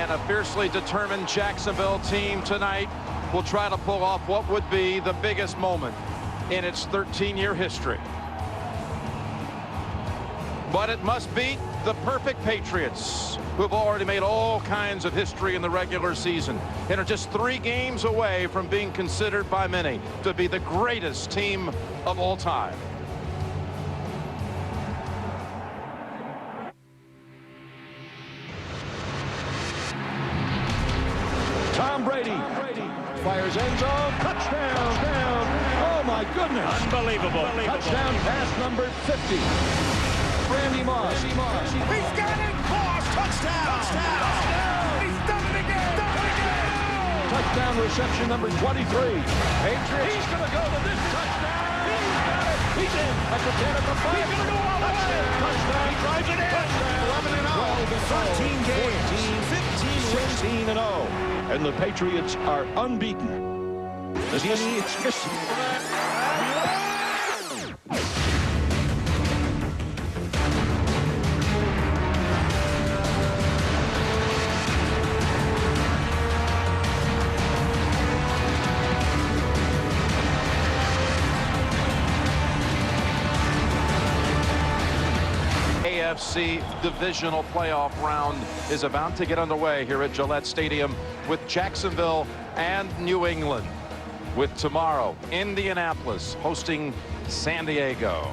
And a fiercely determined Jacksonville team tonight will try to pull off what would be the biggest moment in its 13-year history. But it must beat the perfect Patriots, who have already made all kinds of history in the regular season and are just 3 games away from being considered by many to be the greatest team of all time. Tom Brady fires end zone, touchdown, down. Oh my goodness. Unbelievable. Touchdown pass number 50. Randy Moss. He's got it. Moss, touchdown. He's done it again. Touchdown reception number 23. Patriots. He's going to go to this touchdown. He's got it. He's in at the 10 at the 5. He's going to go all the way. Touchdown. He drives it in. 11 and 0. 13 games. 15 wins. 16 and 0. And the Patriots are unbeaten. AFC divisional playoff round is about to get underway here at Gillette Stadium with Jacksonville and New England, with tomorrow Indianapolis hosting San Diego.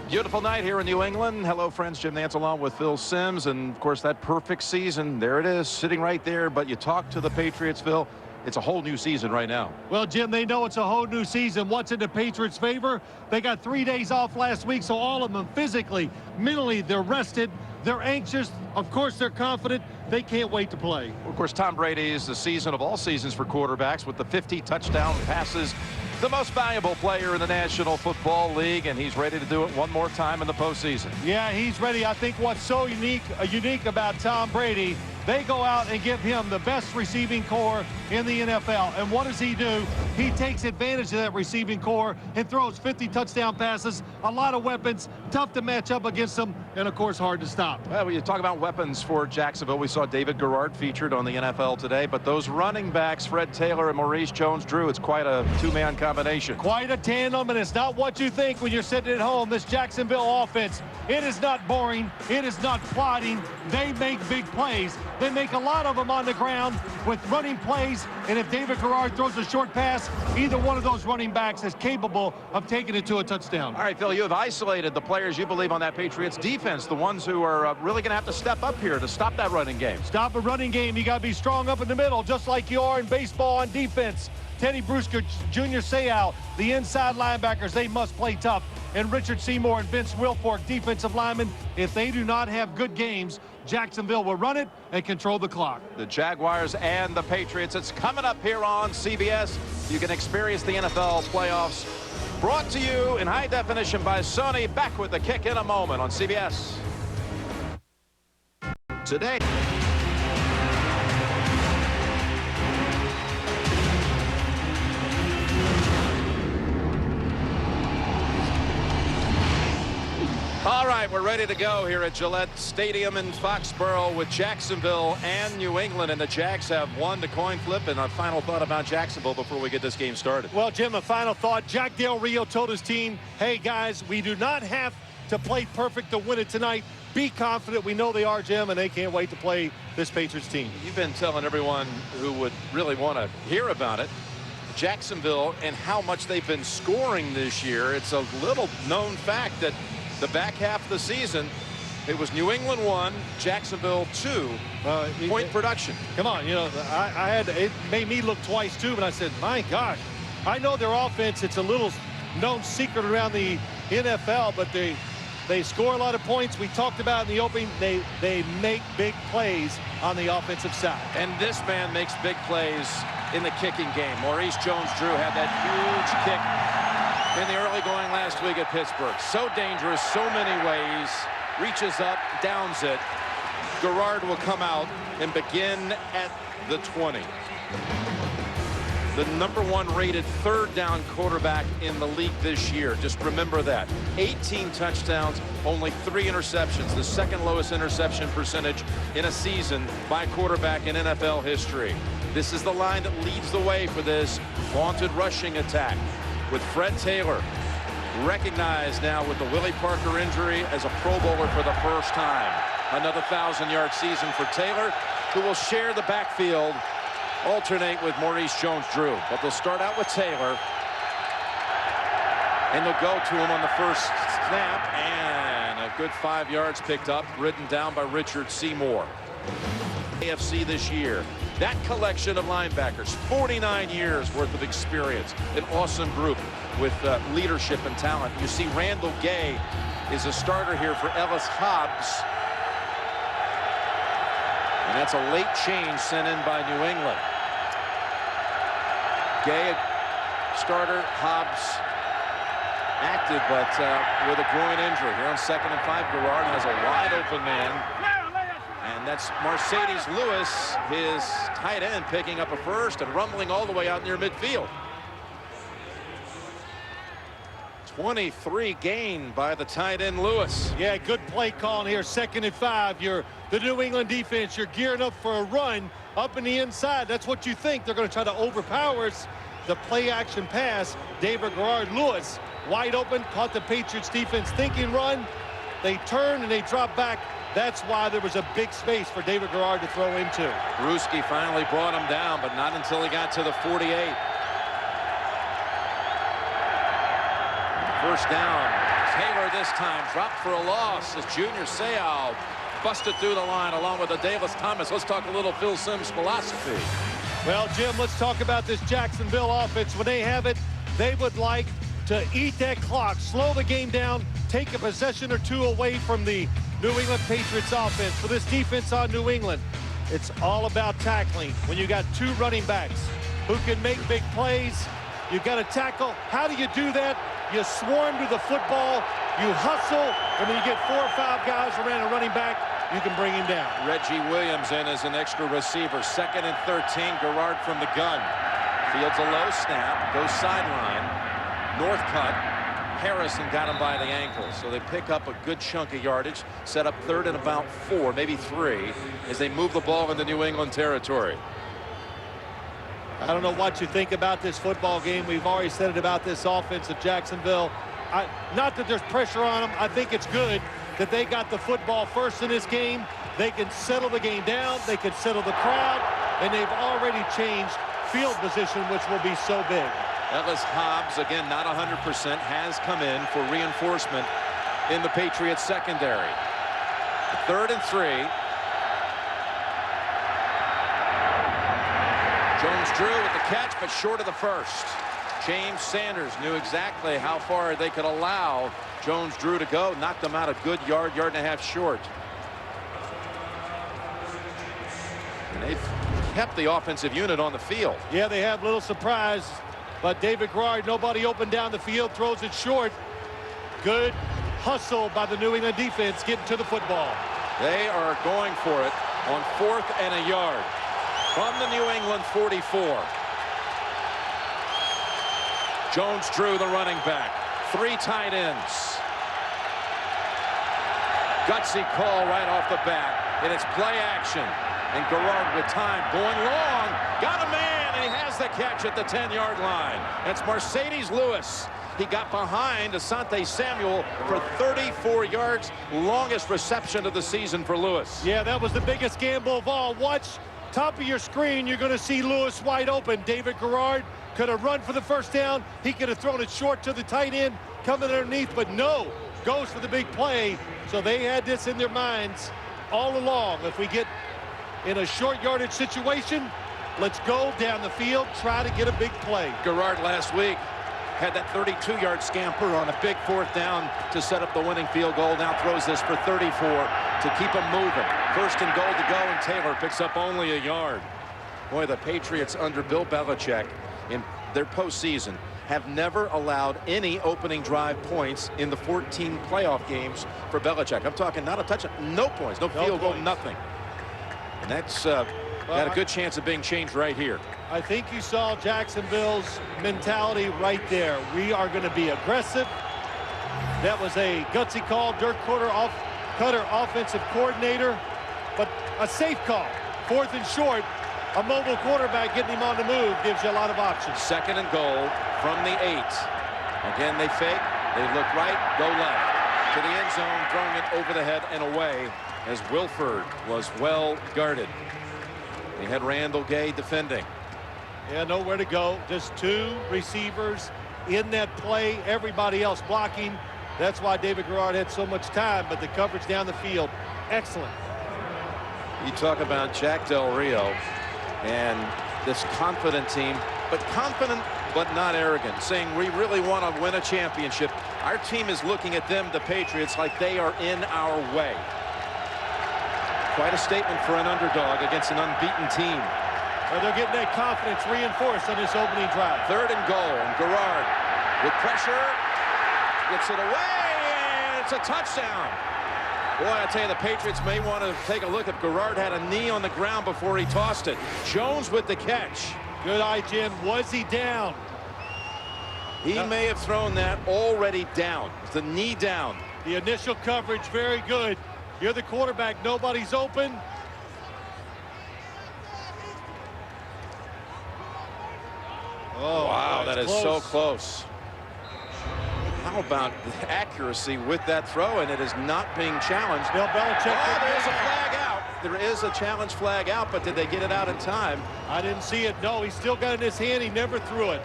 Beautiful night here in New England. Hello friends, Jim Nantz along with Phil Simms, and of course that perfect season, there it is sitting right there. But you talk to the Patriots, Phil, it's a whole new season right now. Well, Jim, they know it's a whole new season. What's in the Patriots' favor? They got 3 days off last week, so all of them physically, mentally, they're rested. They're anxious. Of course, they're confident. They can't wait to play. Of course, Tom Brady is the season of all seasons for quarterbacks with the 50 touchdown passes. The most valuable player in the National Football League, and he's ready to do it one more time in the postseason. Yeah, he's ready. I think what's so unique about Tom Brady, they go out and give him the best receiving core in the NFL. And what does he do? He takes advantage of that receiving core and throws 50 touchdown passes, a lot of weapons, tough to match up against them, and of course hard to stop. Well, when you talk about weapons for Jacksonville, we saw David Garrard featured on the NFL today, but those running backs, Fred Taylor and Maurice Jones-Drew, it's quite a two-man combination. Quite a tandem, and it's not what you think when you're sitting at home. This Jacksonville offense, it is not boring. It is not plodding. They make big plays. They make a lot of them on the ground with running plays, and if David Garrard throws a short pass, either one of those running backs is capable of taking it to a touchdown. All right, Phil, you have isolated the players you believe on that Patriots defense, the ones who are really going to have to step up here to stop that running game. Stop a running game. You got to be strong up in the middle, just like you are in baseball on defense. Teddy Bruschi, Junior Seau, the inside linebackers, they must play tough. And Richard Seymour and Vince Wilfork, defensive linemen, if they do not have good games, Jacksonville will run it and control the clock. The Jaguars and the Patriots, it's coming up here on CBS. You can experience the NFL playoffs. Brought to you in high definition by Sony. Back with the kick in a moment on CBS. Today. All right, we're ready to go here at Gillette Stadium in Foxborough with Jacksonville and New England, and the Jags have won the coin flip. And a final thought about Jacksonville before we get this game started. Well, Jim, a final thought. Jack Del Rio told his team, hey, guys, we do not have to play perfect to win it tonight. Be confident. We know they are, Jim, and they can't wait to play this Patriots team. You've been telling everyone who would really want to hear about it, Jacksonville, and how much they've been scoring this year. It's a little known fact that the back half of the season, it was New England 1, Jacksonville 2 point production. Come on, you know, it made me look twice too, but I said, my gosh, I know their offense, it's a little known secret around the NFL, but they score a lot of points. We talked about in the opening, they make big plays on the offensive side. And this man makes big plays in the kicking game. Maurice Jones-Drew had that huge kick in the early going last week at Pittsburgh. So dangerous, so many ways. Reaches up, downs it. Garrard will come out and begin at the 20. the #1 rated third down quarterback in the league this year. Just remember that. 18 touchdowns, only 3 interceptions, the second lowest interception percentage in a season by quarterback in NFL history. This is the line that leads the way for this vaunted rushing attack, with Fred Taylor recognized now with the Willie Parker injury as a Pro Bowler for the first time. Another 1,000-yard season for Taylor, who will share the backfield, alternate with Maurice Jones-Drew. But they'll start out with Taylor, and they'll go to him on the first snap, and a good 5 yards picked up, ridden down by Richard Seymour. AFC this year. That collection of linebackers, 49 years worth of experience, an awesome group with leadership and talent. You see Randall Gay is a starter here for Ellis Hobbs, and that's a late change sent in by New England. Gay, starter, Hobbs active, but with a groin injury. Here on 2nd and 5, Garrard has a wide open man, and that's Mercedes Lewis, his tight end, picking up a first and rumbling all the way out near midfield. 23 gain by the tight end Lewis. Yeah, good play call here. 2nd and 5. You're the New England defense. You're gearing up for a run up in the inside. That's what you think. They're going to try to overpower us. The play action pass. David Garrard Lewis wide open, caught the Patriots defense thinking run. They turn and they drop back. That's why there was a big space for David Garrard to throw into. Bruschi finally brought him down, but not until he got to the 48. First down. Taylor this time dropped for a loss as Junior Seau busted through the line along with Adalys Thomas. Let's talk a little Phil Simms philosophy. Well, Jim, let's talk about this Jacksonville offense. When they have it, they would like to eat that clock, slow the game down, take a possession or two away from the New England Patriots offense. For this defense on New England, it's all about tackling. When you got 2 running backs who can make big plays, you got to tackle. How do you do that? You swarm to the football, you hustle, and when you get 4 or 5 guys around a running back, you can bring him down. Reggie Williams in as an extra receiver. 2nd and 13, Garrard from the gun. Fields a low snap, goes sideline. North cut. Harrison got him by the ankle, so they pick up a good chunk of yardage, set up 3rd and about 4, maybe 3, as they move the ball into New England territory. I don't know what you think about this football game. We've already said it about this offense of Jacksonville. Not that there's pressure on them. I think it's good that they got the football first in this game. They can settle the game down. They can settle the crowd. And they've already changed field position, which will be so big. Ellis Hobbs, again, not 100%, has come in for reinforcement in the Patriots secondary. 3rd and 3. Jones-Drew with the catch, but short of the first. James Sanders knew exactly how far they could allow Jones-Drew to go. Knocked them out a good yard and a half short. And they've kept the offensive unit on the field. Yeah, they have. Little surprise. But David Garrard, nobody open down the field, throws it short. Good hustle by the New England defense getting to the football. They are going for it on 4th and a yard from the New England 44. Jones-Drew, the running back. 3 tight ends. Gutsy call right off the bat, and it's play action. And Garrard with time, going long, got a man, and he has the catch at the 10-yard line. It's Mercedes Lewis. He got behind Asante Samuel for 34 yards, longest reception of the season for Lewis. Yeah, that was the biggest gamble of all. Watch, top of your screen, you're going to see Lewis wide open. David Garrard could have run for the first down. He could have thrown it short to the tight end, coming underneath, but no, goes for the big play. So they had this in their minds all along. If we get in a short yardage situation, let's go down the field, try to get a big play. Garrard last week had that 32-yard scamper on a big 4th down to set up the winning field goal. Now throws this for 34 to keep them moving. 1st and goal to go, and Taylor picks up only a yard. Boy, the Patriots under Bill Belichick in their postseason have never allowed any opening drive points in the 14 playoff games for Belichick. I'm talking not a touchdown, no points, no field goal, nothing. And that's got a good chance of being changed right here. I think you saw Jacksonville's mentality right there. We are going to be aggressive. That was a gutsy call. Dirk Cutter, offensive coordinator, but a safe call. 4th and short. A mobile quarterback getting him on the move gives you a lot of options. 2nd and goal from the 8. Again, they fake. They look right, go left. To the end zone, throwing it over the head and away as Wilford was well guarded. He had Randall Gay defending. Yeah, nowhere to go. Just 2 receivers in that play. Everybody else blocking. That's why David Garrard had so much time, but the coverage down the field, excellent. You talk about Jack Del Rio and this confident team, but confident but not arrogant, saying we really want to win a championship. Our team is looking at them, the Patriots, like they are in our way. Quite a statement for an underdog against an unbeaten team. Well, they're getting that confidence reinforced on this opening drive. 3rd and goal, and Garrard with pressure gets it away, and it's a touchdown. Boy, I tell you, the Patriots may want to take a look if Garrard had a knee on the ground before he tossed it. Jones with the catch. Good eye, Jim. Was he down? He may have thrown that already down. It's the knee down. The initial coverage, very good. You're the quarterback. Nobody's open. Oh, wow, that is close. so close. How about the accuracy with that throw, and it is not being challenged. Bill Belichick. Oh, there's a flag out. There is a challenge flag out, but did they get it out in time? I didn't see it. No, he still got it in his hand. He never threw it.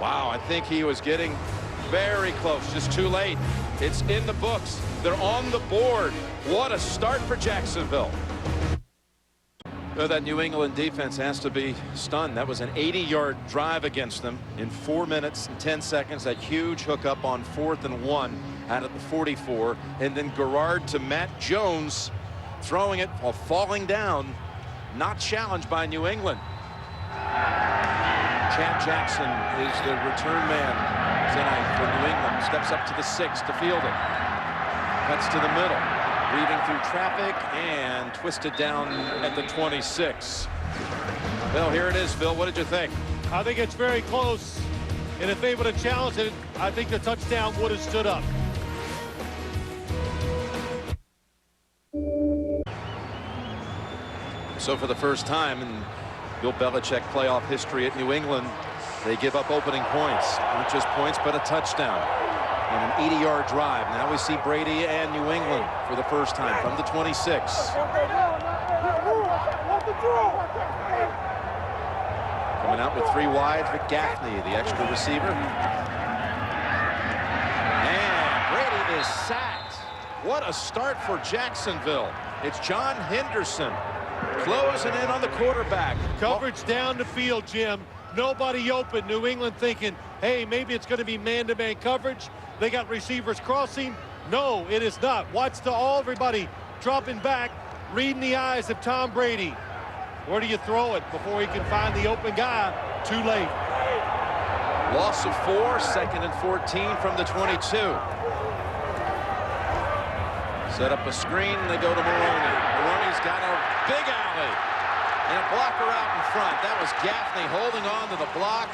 Wow, I think he was getting very close, just too late. It's in the books. They're on the board. What a start for Jacksonville. That New England defense has to be stunned. That was an 80-yard drive against them in 4 minutes and 10 seconds. That huge hookup on 4th and 1 out at the 44. And then Garrard to Matt Jones, throwing it while falling down. Not challenged by New England. Chad Jackson is the return man tonight for New England. Steps up to the 6 to field it. Cuts to the middle. Weaving through traffic and twisted down at the 26. Well, here it is, Phil. What did you think? I think it's very close. And if they would have challenged it, I think the touchdown would have stood up. So for the first time in Bill Belichick playoff history at New England, they give up opening points. Not just points, but a touchdown. And an 80-yard drive. Now we see Brady and New England for the first time from the 26. Coming out with 3 wides with Gaffney, the extra receiver. And Brady is sacked. What a start for Jacksonville. It's John Henderson closing in on the quarterback. Coverage down the field, Jim. Nobody open. New England thinking, hey, maybe it's going to be man-to-man coverage. They got receivers crossing. No, it is not. Watch everybody dropping back, reading the eyes of Tom Brady. Where do you throw it before he can find the open guy? Too late. Loss of 4, 2nd and 14 from the 22. Set up a screen, they go to Maroney. Maroney's got a big alley and a blocker out in front. That was Gaffney holding on to the block,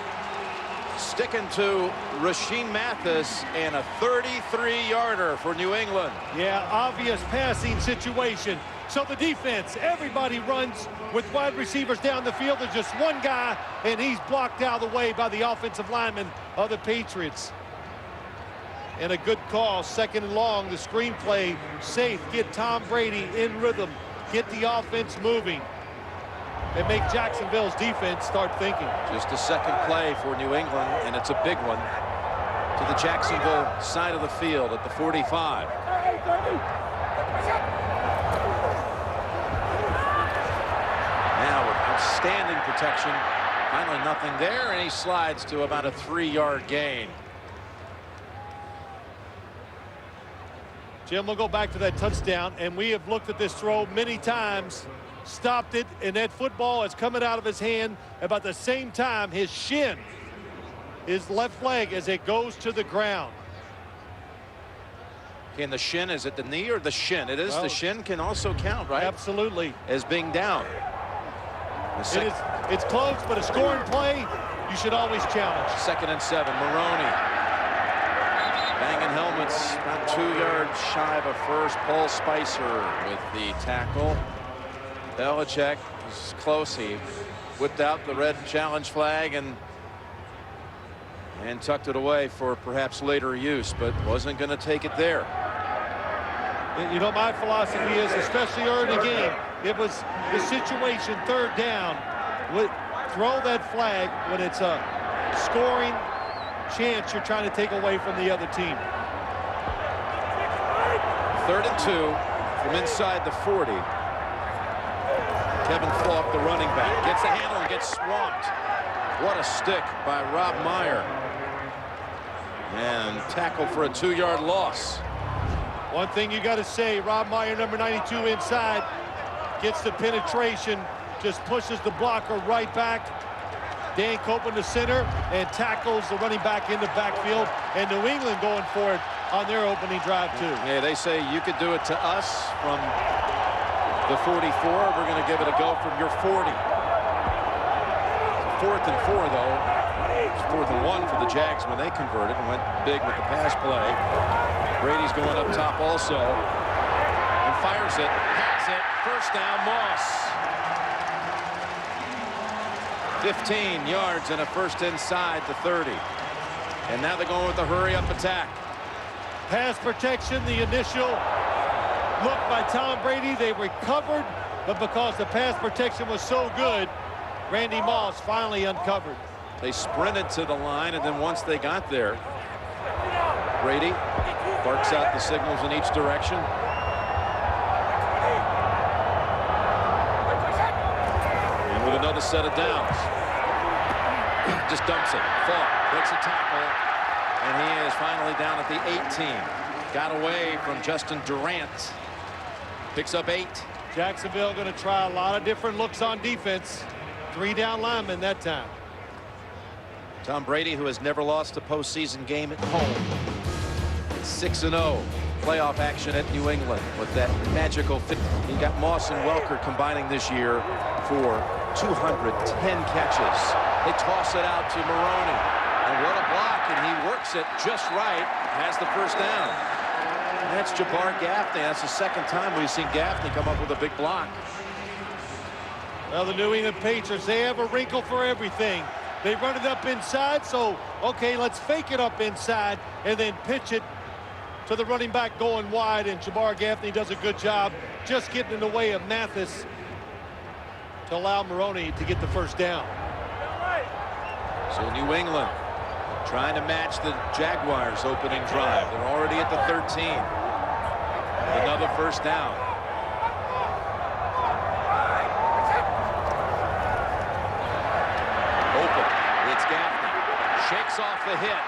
sticking to Rasheem Mathis, and a 33-yarder for New England. Yeah, obvious passing situation. So the defense, everybody runs with wide receivers down the field. There's just one guy, and he's blocked out of the way by the offensive lineman of the Patriots. And a good call, 2nd and long. The screenplay safe. Get Tom Brady in rhythm. Get the offense moving. And make Jacksonville's defense start thinking. Just a second play for New England, and it's a big one to the Jacksonville side of the field at the 45. Now with outstanding protection. Finally nothing there, and he slides to about a 3-yard gain. Jim, we'll go back to that touchdown, and we have looked at this throw many times. Stopped it, and that football is coming out of his hand about the same time his shin, his left leg, as it goes to the ground. Can the shin, is it the knee or the shin? It is. Well, the shin can also count, right? Absolutely. As being down. It's close, but a scoring play, you should always challenge. 2nd and 7. Maroney. Banging helmets, about 2 yards shy of a first. Paul Spicer with the tackle. Belichick was close. He whipped out the red challenge flag and tucked it away for perhaps later use, but wasn't going to take it there. You know, my philosophy is, especially early in the game, it was the situation, 3rd down. Throw that flag when it's a scoring chance you're trying to take away from the other team. 3rd and 2 from inside the 40. Kevin Falk, the running back, gets the handle and gets swamped. What a stick by Rob Meyer. And tackle for a 2-yard loss. One thing you got to say, Rob Meyer, number 92 inside, gets the penetration, just pushes the blocker right back. Dan Copeland, the center, and tackles the running back in the backfield. And New England going for it on their opening drive, too. Yeah, they say you could do it to us from the 44. We're going to give it a go from your 40. 4th and 4, though. It's 4th and 1 for the Jags when they converted and went big with the pass play. Brady's going up top also and fires it. Has it. 1st down, Moss. 15 yards and a first inside the 30. And now they're going with the hurry-up attack. Pass protection, the initial look by Tom Brady. They recovered, but because the pass protection was so good, Randy Moss finally uncovered. They sprinted to the line, and then once they got there, Brady barks out the signals in each direction. And with another set of downs, just dumps it. Falk breaks a tackle, and he is finally down at the 18. Got away from Justin Durant. Picks up 8. Jacksonville going to try a lot of different looks on defense. 3 down linemen that time. Tom Brady, who has never lost a postseason game at home. 6-0. Playoff action at New England with that magical fit. You got Moss and Welker combining this year for 210 catches. They toss it out to Maroney. And what a block, and he works it just right. Has the 1st down. And that's Jabbar Gaffney. That's the 2nd time we've seen Gaffney come up with a big block. Well, the New England Patriots, they have a wrinkle for everything. They run it up inside, so, okay, let's fake it up inside and then pitch it to the running back going wide, and Jabbar Gaffney does a good job just getting in the way of Mathis to allow Maroney to get the 1st down. So New England trying to match the Jaguars' opening drive. They're already at the 13. Another 1st down. Shakes off the hit.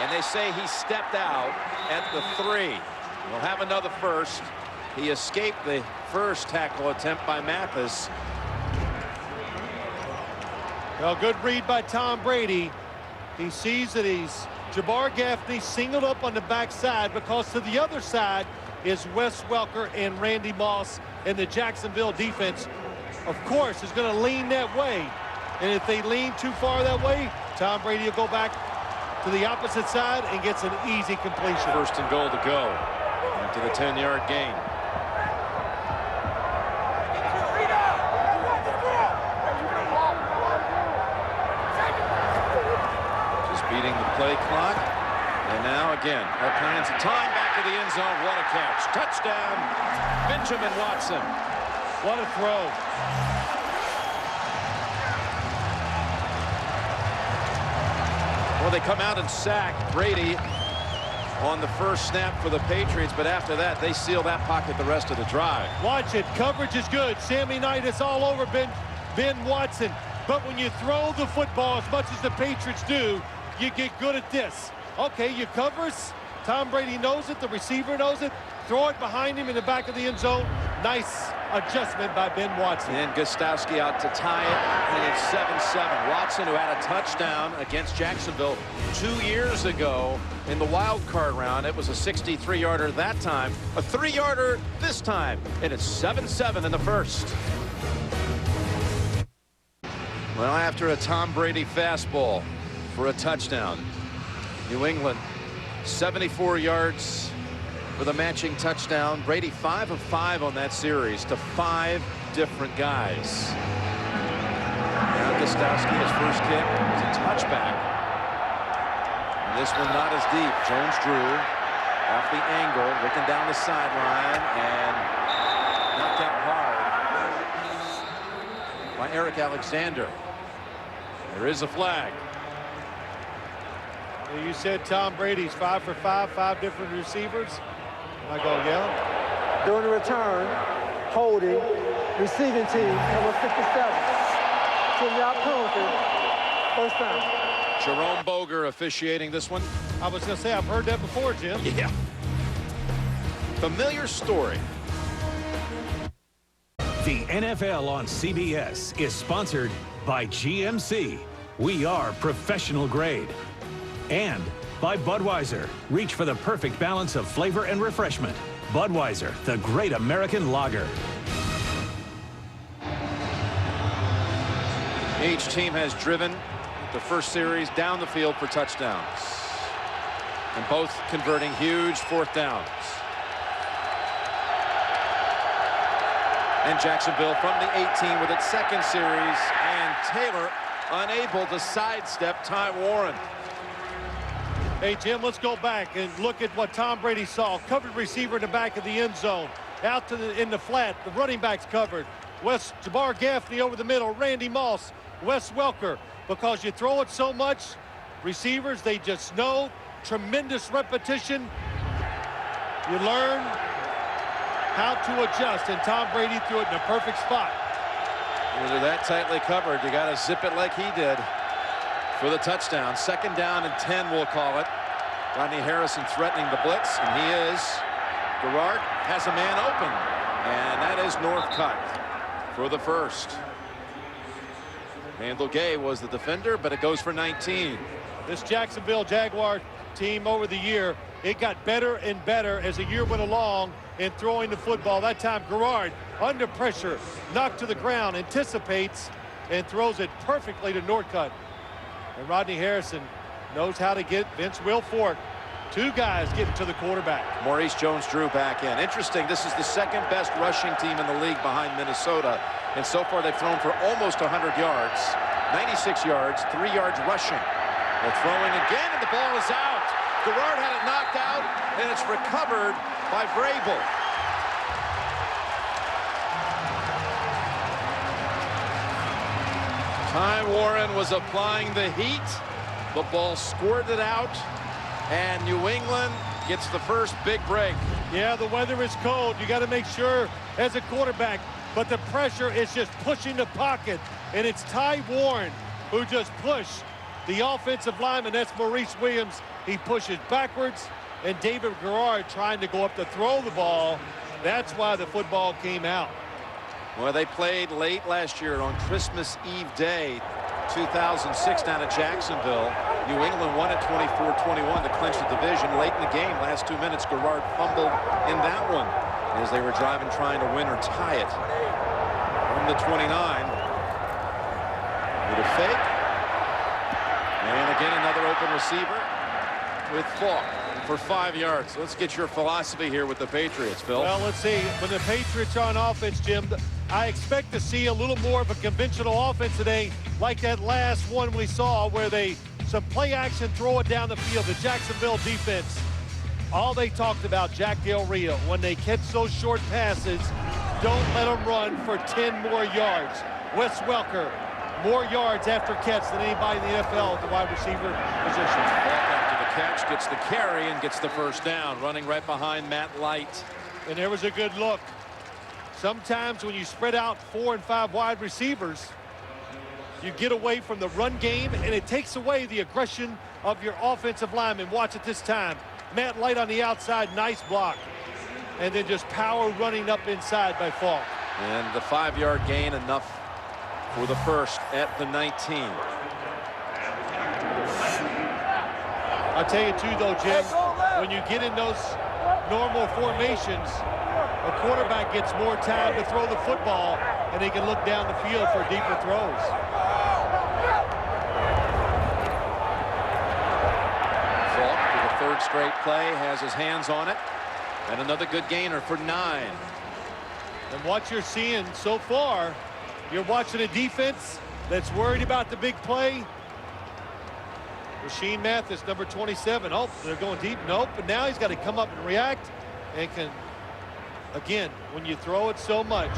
And they say he stepped out at the 3. We'll have another 1st. He escaped the first tackle attempt by Mathis. Well, good read by Tom Brady. He sees that he's Jabbar Gaffney singled up on the backside because to the other side is Wes Welker and Randy Moss, and the Jacksonville defense, of course, is going to lean that way. And if they lean too far that way, Tom Brady will go back to the opposite side and gets an easy completion. 1st and goal to go into the 10-yard gain. Just beating the play clock. And now again, all kinds of time back to the end zone. What a catch. Touchdown, Benjamin Watson. What a throw. Well, they come out and sack Brady on the 1st snap for the Patriots, but after that, they seal that pocket the rest of the drive. Watch it. Coverage is good. Sammy Knight is all over Ben Watson. But when you throw the football as much as the Patriots do, you get good at this. Okay, you covers. Tom Brady knows it. The receiver knows it. Throw it behind him in the back of the end zone. Nice adjustment by Ben Watson. And Gostowski out to tie it, and it's 7-7. Watson, who had a touchdown against Jacksonville 2 years ago in the wild card round. It was a 63-yarder that time, a 3-yarder this time, and it's 7-7 in the 1st. Well, after a Tom Brady fastball for a touchdown, New England 74 yards for the matching touchdown. Brady 5 of 5 on that series to 5 different guys. Now Gostowski, his first kick was a touchback. And this one not as deep. Jones-Drew off the angle, looking down the sideline, and knocked out hard by Eric Alexander. There is a flag. You said Tom Brady's 5 for 5, 5 different receivers. I go, yeah. During the return, holding, receiving team, number 57. 10-yard penalty, first down. Jerome Boger officiating this one. I was going to say, I've heard that before, Jim. Yeah. Familiar story. The NFL on CBS is sponsored by GMC. We are professional grade. And by Budweiser. Reach for the perfect balance of flavor and refreshment. Budweiser, the great American lager. Each team has driven the first series down the field for touchdowns. And both converting huge fourth downs. And Jacksonville from the 18 with its second series. And Taylor unable to sidestep Ty Warren. Hey, Jim, let's go back and look at what Tom Brady saw. Covered receiver in the back of the end zone. Out to in the flat. The running back's covered. Jabbar Gaffney over the middle. Randy Moss. Wes Welker. Because you throw it so much, receivers, they just know. Tremendous repetition. You learn how to adjust. And Tom Brady threw it in a perfect spot. When they're that tightly covered, you got to zip it like he did for the touchdown. Second down and 10, we'll call it. Rodney Harrison threatening the blitz, and he is. Garrard has a man open, and that is Northcutt for the first. Randall Gay was the defender, but it goes for 19. This Jacksonville Jaguar team over the year, it got better and better as the year went along in throwing the football. That time Garrard under pressure, knocked to the ground, anticipates and throws it perfectly to Northcutt. And Rodney Harrison knows how to get Vince Wilfork. Two guys getting to the quarterback. Maurice Jones-Drew back in. Interesting, this is the second best rushing team in the league behind Minnesota. And so far they've thrown for almost 100 yards. 96 yards, 3 yards rushing. They're throwing again, and the ball is out. Garrard had it knocked out, and it's recovered by Vrabel. Ty Warren was applying the heat. The ball squirted out, and New England gets the first big break. Yeah, the weather is cold. You got to make sure as a quarterback, but the pressure is just pushing the pocket, and it's Ty Warren who just pushed the offensive lineman. That's Maurice Williams. He pushes backwards, and David Garrard trying to go up to throw the ball. That's why the football came out. Well, they played late last year on Christmas Eve Day, 2006 down at Jacksonville. New England won at 24-21 to clinch the division. Late in the game, last 2 minutes, Garrard fumbled in that one as they were driving, trying to win or tie it. From the 29. With a fake. And again, another open receiver with Falk for 5 yards. Let's get your philosophy here with the Patriots, Phil. Well, let's see. When the Patriots are on offense, Jim, I expect to see a little more of a conventional offense today, like that last one we saw where they some play action, throw it down the field. The Jacksonville defense, all they talked about, Jack Del Rio, when they catch those short passes, don't let them run for 10 more yards. Wes Welker, more yards after catch than anybody in the NFL at the wide receiver position. After the catch, gets the carry and gets the first down, running right behind Matt Light. And there was a good look. Sometimes when you spread out 4 and 5 wide receivers, you get away from the run game, and it takes away the aggression of your offensive lineman. Watch it this time. Matt Light on the outside, nice block. And then just power running up inside by Falk. And the 5-yard gain, enough for the first at the 19. I'll tell you too, though, Jim, when you get in those normal formations, a quarterback gets more time to throw the football, and he can look down the field for deeper throws. third straight play, has his hands on it, and another good gainer for 9. And what you're seeing so far, you're watching a defense that's worried about the big play. Rashean Mathis, number 27. Oh, they're going deep. Nope. And now he's got to come up and react. And can, again, when you throw it so much,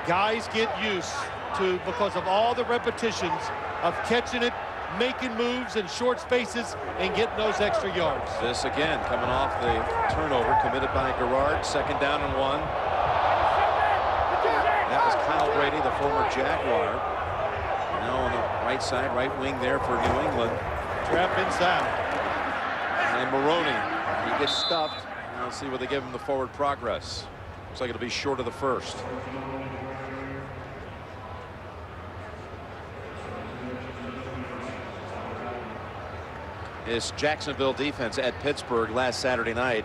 guys get used to, because of all the repetitions of catching it, making moves in short spaces, and getting those extra yards. This again coming off the turnover committed by Gerard. 2nd down and 1. That was Kyle Brady, the former Jaguar. Now on the right side, right wing there for New England. Trap inside. And Maroney, he gets stuffed. Now let's see where they give him the forward progress. Looks like it'll be short of the first. This Jacksonville defense at Pittsburgh last Saturday night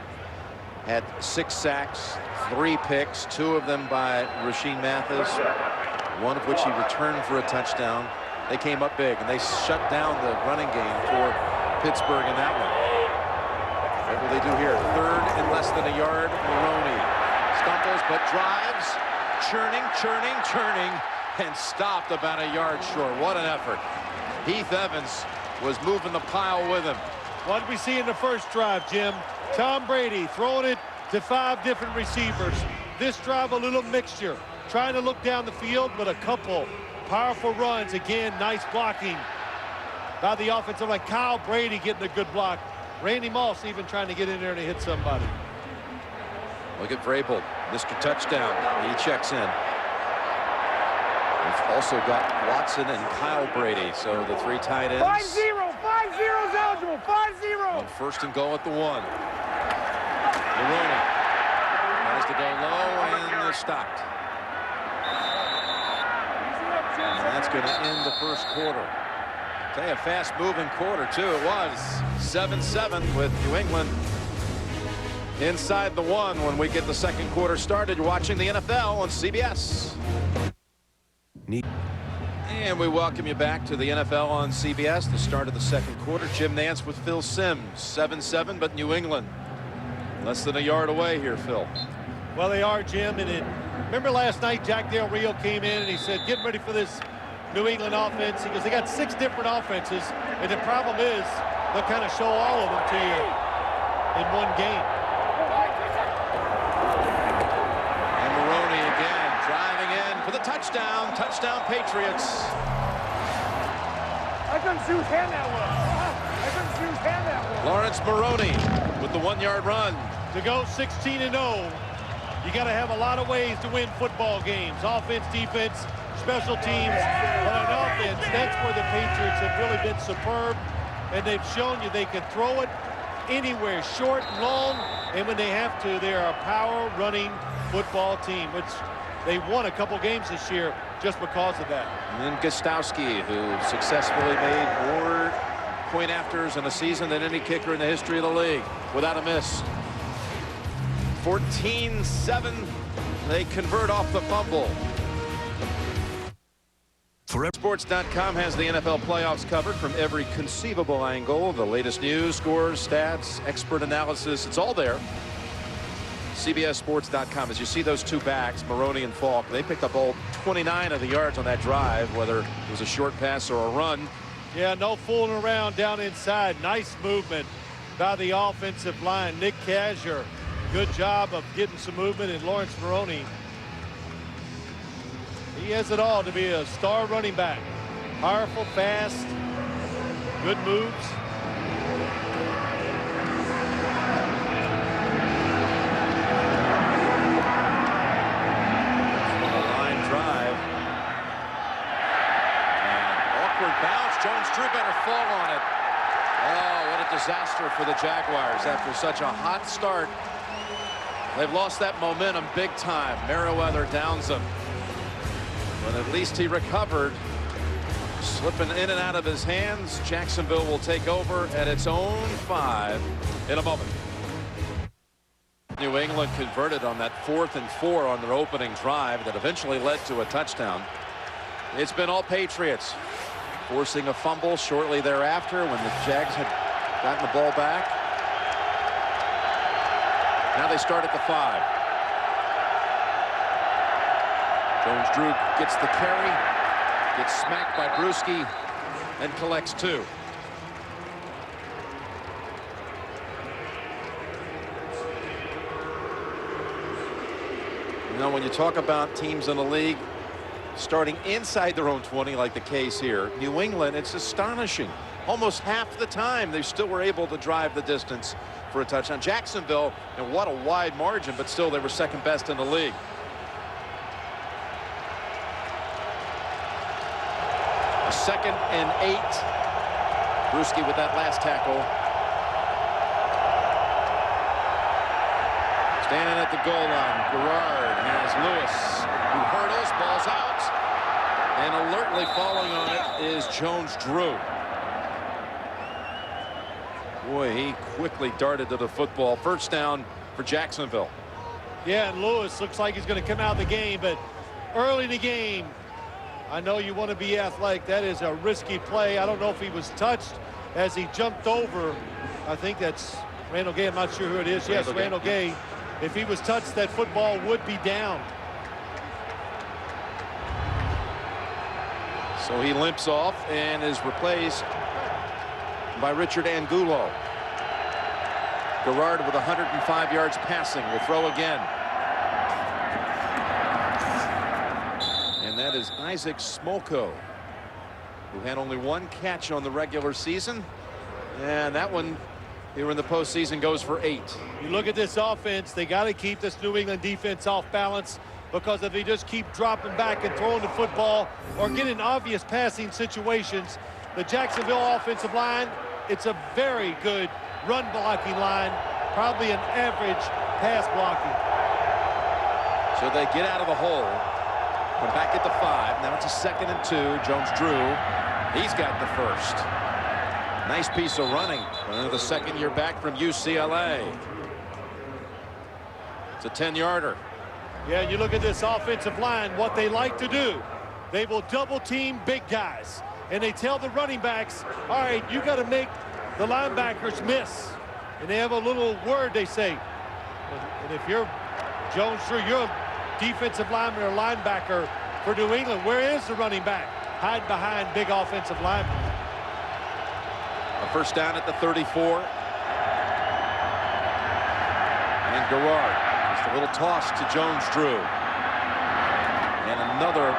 had 6 sacks, 3 picks, 2 of them by Rashean Mathis, 1 of which he returned for a touchdown. They came up big and they shut down the running game for Pittsburgh in that one. What will they do here? 3rd and less than a yard. Maroney stumbles but drives, churning, and stopped about a yard short. What an effort. Heath Evans was moving the pile with him. What did we see in the first drive, Jim? Tom Brady throwing it to 5 different receivers. This drive, a little mixture. Trying to look down the field, but a couple powerful runs. Again, nice blocking by the offensive line. Kyle Brady getting a good block. Randy Moss even trying to get in there to hit somebody. Look at Vrabel, Mr. Touchdown. He checks in. We've also got Watson and Kyle Brady, so the 3 tight ends. 5-0. 5-0's eligible. 5-0. On 1st and goal at the 1. Maroney tries to go low, and they're stopped. And that's going to end the first quarter. Okay, a fast-moving quarter, too. It was 7-7 with New England inside the 1 when we get the second quarter started. You're watching the NFL on CBS. And we welcome you back to the NFL on CBS, the start of the second quarter. Jim Nance with Phil Simms. 7-7, but New England less than a yard away here, Phil. Well, they are, Jim. And remember last night, Jack Del Rio came in and he said, get ready for this New England offense. He goes, they got 6 different offenses, and the problem is they'll kind of show all of them to you in one game. And Maroney again driving in for the touchdown. Touchdown, Patriots. I couldn't see whose hand that was. I couldn't see whose hand that was. Lawrence Maroney with the 1-yard run. To go 16-0, you got to have a lot of ways to win football games. Offense, defense, special teams. But on offense, that's where the Patriots have really been superb. And they've shown you they can throw it anywhere, short and long. And when they have to, they are a power running football team, which they won a couple games this year just because of that. And then Gostowski, who successfully made more point afters in a season than any kicker in the history of the league without a miss. 14-7. They convert off the fumble. Sports.com has the NFL playoffs covered from every conceivable angle. The latest news, scores, stats, expert analysis, it's all there. CBSSports.com. As you see those 2 backs, Maroney and Falk, they picked up all 29 of the yards on that drive, whether it was a short pass or a run. Yeah, no fooling around down inside. Nice movement by the offensive line. Nick Kasier, good job of getting some movement, and Lawrence Maroney, he has it all to be a star running back. Powerful, fast, good moves. Line drive. And awkward bounce. Jones-Drew better fall on it. Oh, what a disaster for the Jaguars after such a hot start. They've lost that momentum big time. Merriweather downs them. But at least he recovered. Slipping in and out of his hands. Jacksonville will take over at its own 5 in a moment. New England converted on that 4th and 4 on their opening drive that eventually led to a touchdown. It's been all Patriots, forcing a fumble shortly thereafter when the Jags had gotten the ball back. Now they start at the 5. Jones-Drew gets the carry, gets smacked by Bruschi, and collects 2. You know, when you talk about teams in the league starting inside their own 20, like the case here, New England, it's astonishing. Almost half the time they still were able to drive the distance for a touchdown. Jacksonville, and what a wide margin, but still they were second best in the league. A 2nd and 8. Bruschi with that last tackle. Standing at the goal line, Garrard has Lewis, who hurdles, ball's out, and alertly following on it is Jones-Drew. Boy, he quickly darted to the football. First down for Jacksonville. Yeah, and Lewis looks like he's going to come out of the game, but early in the game, I know you want to be athletic. That is a risky play. I don't know if he was touched as he jumped over. I think that's Randall Gay. I'm not sure who it is. Yes, Randall Gay. If he was touched, that football would be down. So he limps off and is replaced by Richard Angulo. Garrard with 105 yards passing will throw again. And that is Isaac Smolko, who had only 1 catch on the regular season. And that one here in the postseason goes for 8. You look at this offense, they got to keep this New England defense off balance, because if they just keep dropping back and throwing the football or get in obvious passing situations, the Jacksonville offensive line, it's a very good run blocking line, probably an average pass blocking. So they get out of the hole, come back at the 5. Now it's a 2nd and 2. Jones-Drew, he's got the first. Nice piece of running. The 2nd year back from UCLA. It's a 10-yarder. Yeah, you look at this offensive line, what they like to do. They will double team big guys. And they tell the running backs, all right, you got to make the linebackers miss. And they have a little word they say. And if you're Jones-Drew, you're a defensive lineman or linebacker for New England. Where is the running back? Hide behind big offensive linemen. A first down at the 34. And Garrard, just a little toss to Jones-Drew. And another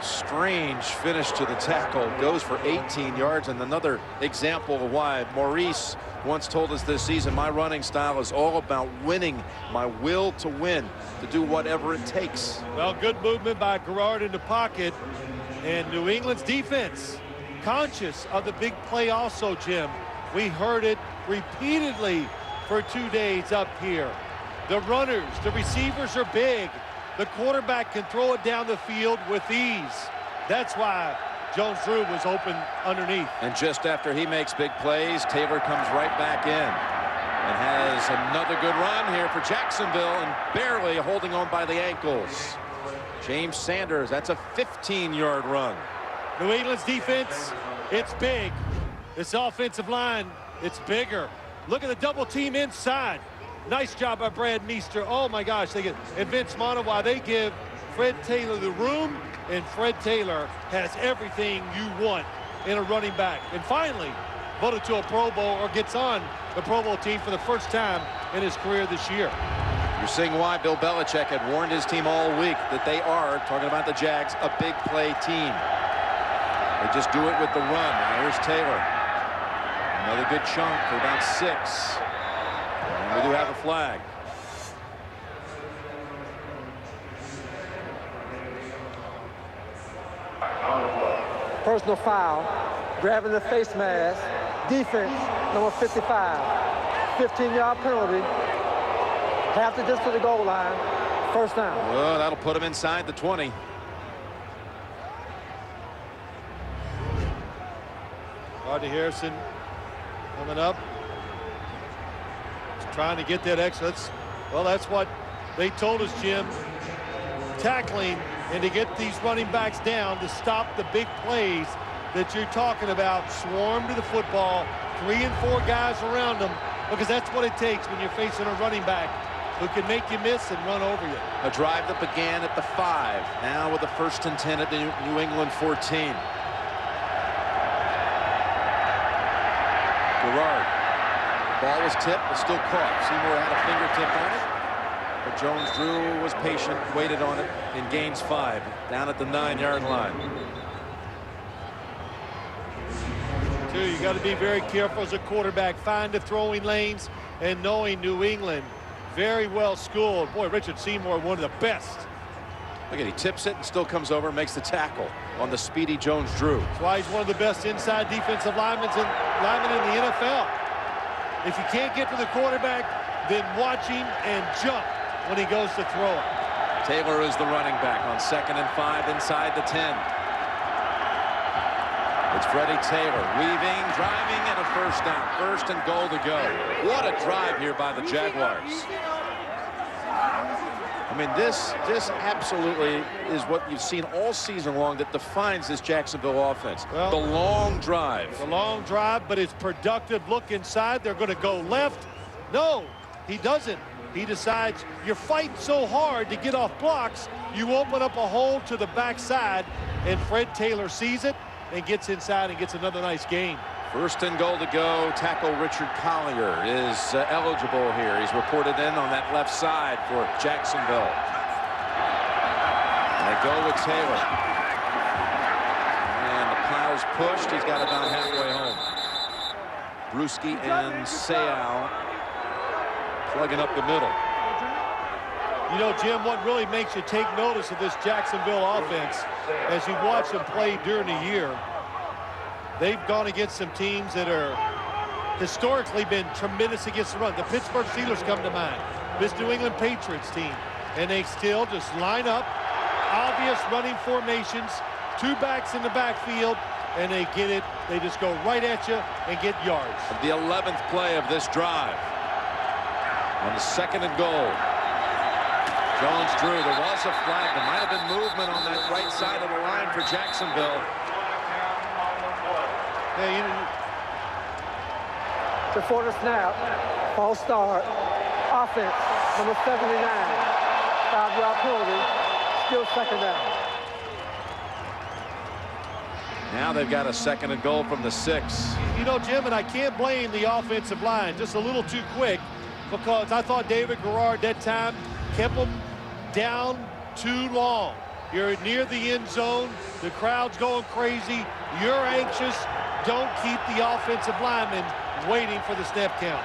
strange finish to the tackle, goes for 18 yards, and another example of why Maurice once told us this season, my running style is all about winning, my will to win, to do whatever it takes. Well, good movement by Garrard in the pocket, and New England's defense conscious of the big play also, Jim. We heard it repeatedly for 2 days up here. The runners, the receivers are big. The quarterback can throw it down the field with ease. That's why Jones-Drew was open underneath. And just after he makes big plays, Taylor comes right back in and has another good run here for Jacksonville, and barely holding on by the ankles. James Sanders, that's a 15-yard run. New England's defense, it's big. This offensive line, it's bigger. Look at the double team inside. Nice job by Brad Meester. Oh my gosh, they get, and Vince Monowai, they give Fred Taylor the room, and Fred Taylor has everything you want in a running back. And finally, voted to a Pro Bowl, or gets on the Pro Bowl team for the first time in his career this year. You're seeing why Bill Belichick had warned his team all week that they are, talking about the Jags, a big play team. They just do it with the run. Now here's Taylor. Another good chunk for about 6. And we do have a flag. Personal foul, grabbing the face mask, defense, number 55. 15-yard penalty, half the distance to the goal line, first down. Well, that'll put him inside the 20. Rodney Harrison coming up. He's trying to get that extra. Well, that's what they told us, Jim. Tackling and to get these running backs down to stop the big plays that you're talking about. Swarm to the football, 3 and 4 guys around them, because that's what it takes when you're facing a running back who can make you miss and run over you. A drive that began at the 5. Now with a 1st and 10 at the New England 14. Garrard. Ball was tipped, but still caught. Seymour had a fingertip on it. But Jones-Drew was patient, waited on it, and gains 5 down at the 9-yard line. You got to be very careful as a quarterback. Find the throwing lanes, and knowing New England, very well schooled. Boy, Richard Seymour, one of the best. Look at, he tips it and still comes over and makes the tackle on the speedy Jones-Drew. That's why he's one of the best inside defensive linemen in the NFL. If you can't get to the quarterback, then watch him and jump when he goes to throw it. Taylor is the running back on 2nd and 5 inside the 10. It's Freddie Taylor weaving, driving, and a 1st down. 1st and goal to go. What a drive here by the Jaguars. I mean, this absolutely is what you've seen all season long that defines this Jacksonville offense. Well, the long drive. The long drive, but it's productive. Look inside. They're going to go left. No, he doesn't. He decides you're fighting so hard to get off blocks, you open up a hole to the backside, and Fred Taylor sees it and gets inside and gets another nice gain. 1st and goal to go. Tackle Richard Collier is eligible here. He's reported in on that left side for Jacksonville. And they go with Taylor. And the pile's pushed. He's got about halfway home. Bruschi and Seau plugging up the middle. You know, Jim, what really makes you take notice of this Jacksonville offense as you watch them play during the year, they've gone against some teams that are historically been tremendous against the run. The Pittsburgh Steelers come to mind, this New England Patriots team, and they still just line up, obvious running formations, 2 backs in the backfield, and they get it. They just go right at you and get yards. The 11th play of this drive. On the 2nd and goal. Jones-Drew, there was a flag. There might have been movement on that right side of the line for Jacksonville. Before the snap, false start, offense, number 79, 5-yard penalty, still 2nd down. Now they've got a 2nd and goal from the 6. You know, Jim, and I can't blame the offensive line, just a little too quick, because I thought David Garrard that time kept them down too long. You're near the end zone. The crowd's going crazy. You're anxious. Don't keep the offensive lineman waiting for the snap count.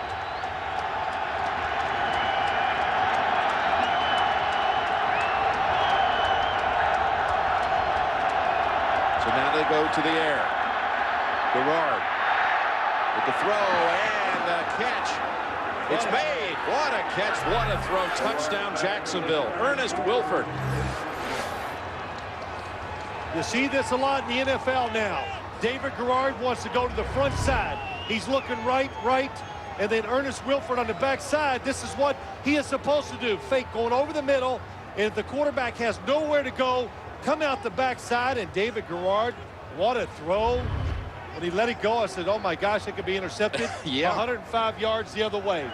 So now they go to the air. Garrard with the throw and the catch. It's made. What a catch. What a throw. Touchdown, Jacksonville. Ernest Wilford. You see this a lot in the NFL now. David Garrard wants to go to the front side. He's looking right, and then Ernest Wilford on the back side. This is what he is supposed to do. Fake going over the middle, and if the quarterback has nowhere to go, come out the back side, and David Garrard, what a throw. When he let it go, I said, oh my gosh, it could be intercepted. Yeah. 105 yards the other way.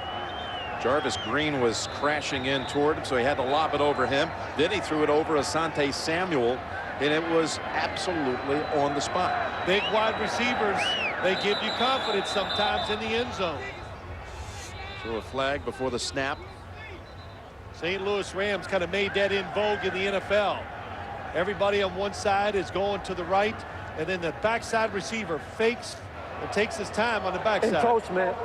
Jarvis Green was crashing in toward him, so he had to lob it over him. Then he threw it over Asante Samuel, and it was absolutely on the spot. Big wide receivers, they give you confidence sometimes in the end zone. So a flag before the snap. St. Louis Rams kind of made that in vogue in the NFL. Everybody on one side is going to the right, and then the backside receiver fakes and takes his time on the backside. Encroachment,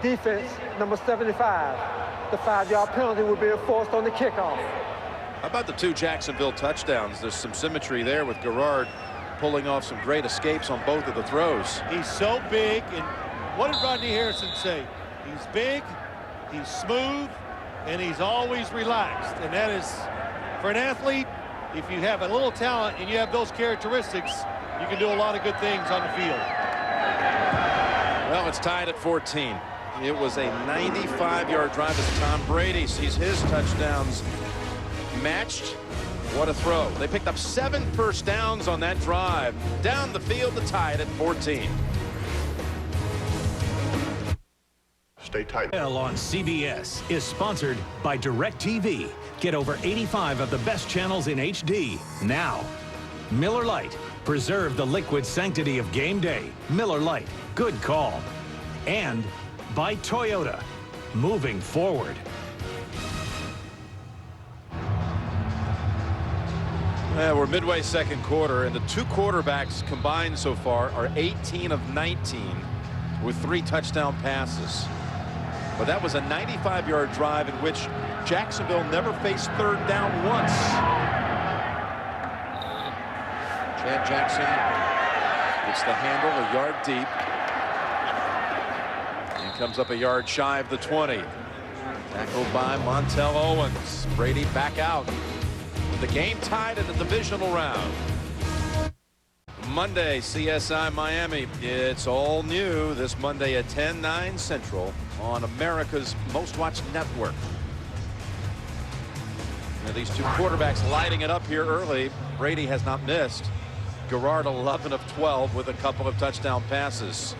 defense, number 75. The 5-yard penalty will be enforced on the kickoff. How about the 2 Jacksonville touchdowns? There's some symmetry there with Garrard pulling off some great escapes on both of the throws. He's so big, and what did Rodney Harrison say? He's big, he's smooth, and he's always relaxed. And that is, for an athlete, if you have a little talent and you have those characteristics, you can do a lot of good things on the field. Well, it's tied at 14. It was a 95-yard drive as Tom Brady sees his touchdowns matched. What a throw. They picked up 7 first downs on that drive. Down the field to tie it at 14. stay tight. On CBS is sponsored by DirecTV. Get over 85 of the best channels in HD now. Miller Lite. Preserve the liquid sanctity of game day. Miller Lite. Good call. And by Toyota. Moving forward. We're midway second quarter, and the two quarterbacks combined so far are 18 of 19 with 3 touchdown passes. But that was a 95-yard drive in which Jacksonville never faced third down once. Chad Jackson gets the handle a yard deep and comes up a yard shy of the 20. Tackled by Montel Owens. Brady back out. The game tied in the divisional round. Monday, CSI Miami. It's all new this Monday at 10/9 Central on America's most watched network. Now, these two quarterbacks lighting it up here early. Brady has not missed. Garrard 11 of 12 with a couple of touchdown passes.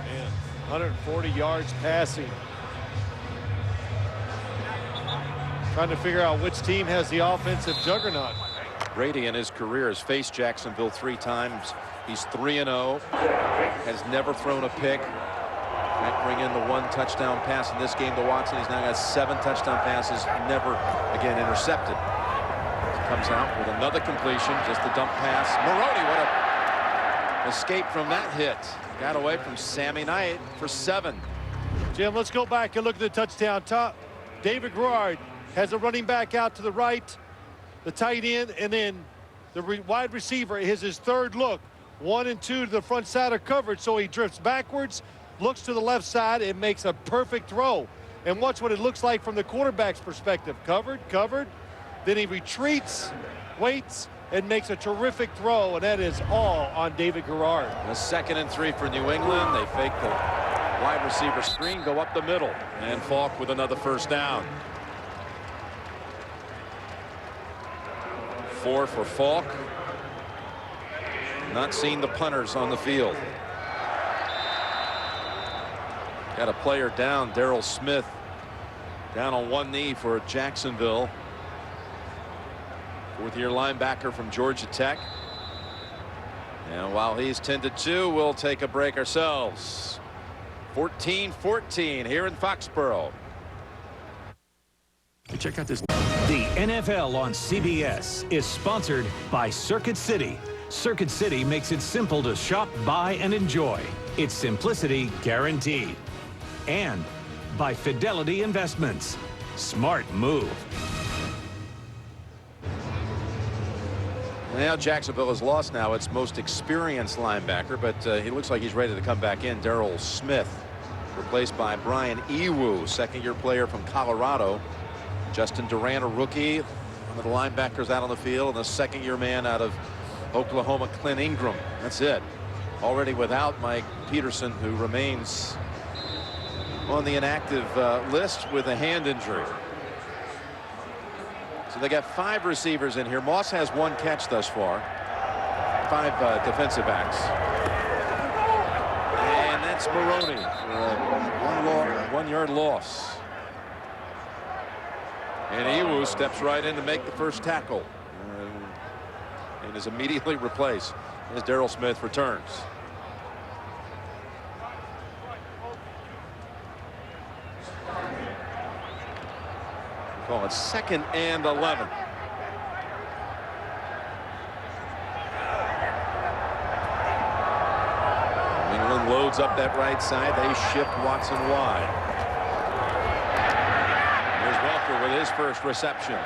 Man, 140 yards passing. Trying to figure out which team has the offensive juggernaut. Brady in his career has faced Jacksonville 3 times. He's 3-0. Has never thrown a pick. Might bring in the 1 touchdown pass in this game to Watson. He's now got 7 touchdown passes, never again intercepted. Comes out with another completion, just a dump pass. Maroney, what a escape from that hit. Got away from Sammy Knight for 7. Jim, let's go back and look at the touchdown. David Garrard has a running back out to the right, the tight end, and then the wide receiver is his third look. 1 and 2 to the front side are covered, so he drifts backwards, looks to the left side, and makes a perfect throw. And watch what it looks like from the quarterback's perspective. Covered. Then he retreats, waits, and makes a terrific throw, and that is all on David Garrard. A 2nd and 3 for New England. They fake the wide receiver screen, go up the middle, and Falk with another first down. 4 for Falk. Not seeing the punters on the field. Got a player down, Darrell Smith, down on one knee for Jacksonville. 4th-year linebacker from Georgia Tech. And while he's tended to, we'll take a break ourselves. 14-14 here in Foxborough. Check out this. The NFL on CBS is sponsored by Circuit City. Circuit City makes it simple to shop, buy, and enjoy. It's simplicity guaranteed. And by Fidelity Investments. Smart move. Now Jacksonville has lost now its most experienced linebacker, but he looks like he's ready to come back in. Darrell Smith replaced by Brian Ewu, 2nd-year player from Colorado. Justin Durant, a rookie. One of the linebackers out on the field, and the 2nd-year man out of Oklahoma, Clint Ingram. That's it. Already without Mike Peterson, who remains on the inactive list with a hand injury. So they got 5 receivers in here. Moss has 1 catch thus far. 5 defensive backs. And that's Maroney for a 1-yard loss. And Ewu steps right in to make the first tackle and is immediately replaced as Darrell Smith returns. Call it 2nd and 11. England loads up that right side. They shift Watson wide. With his first reception.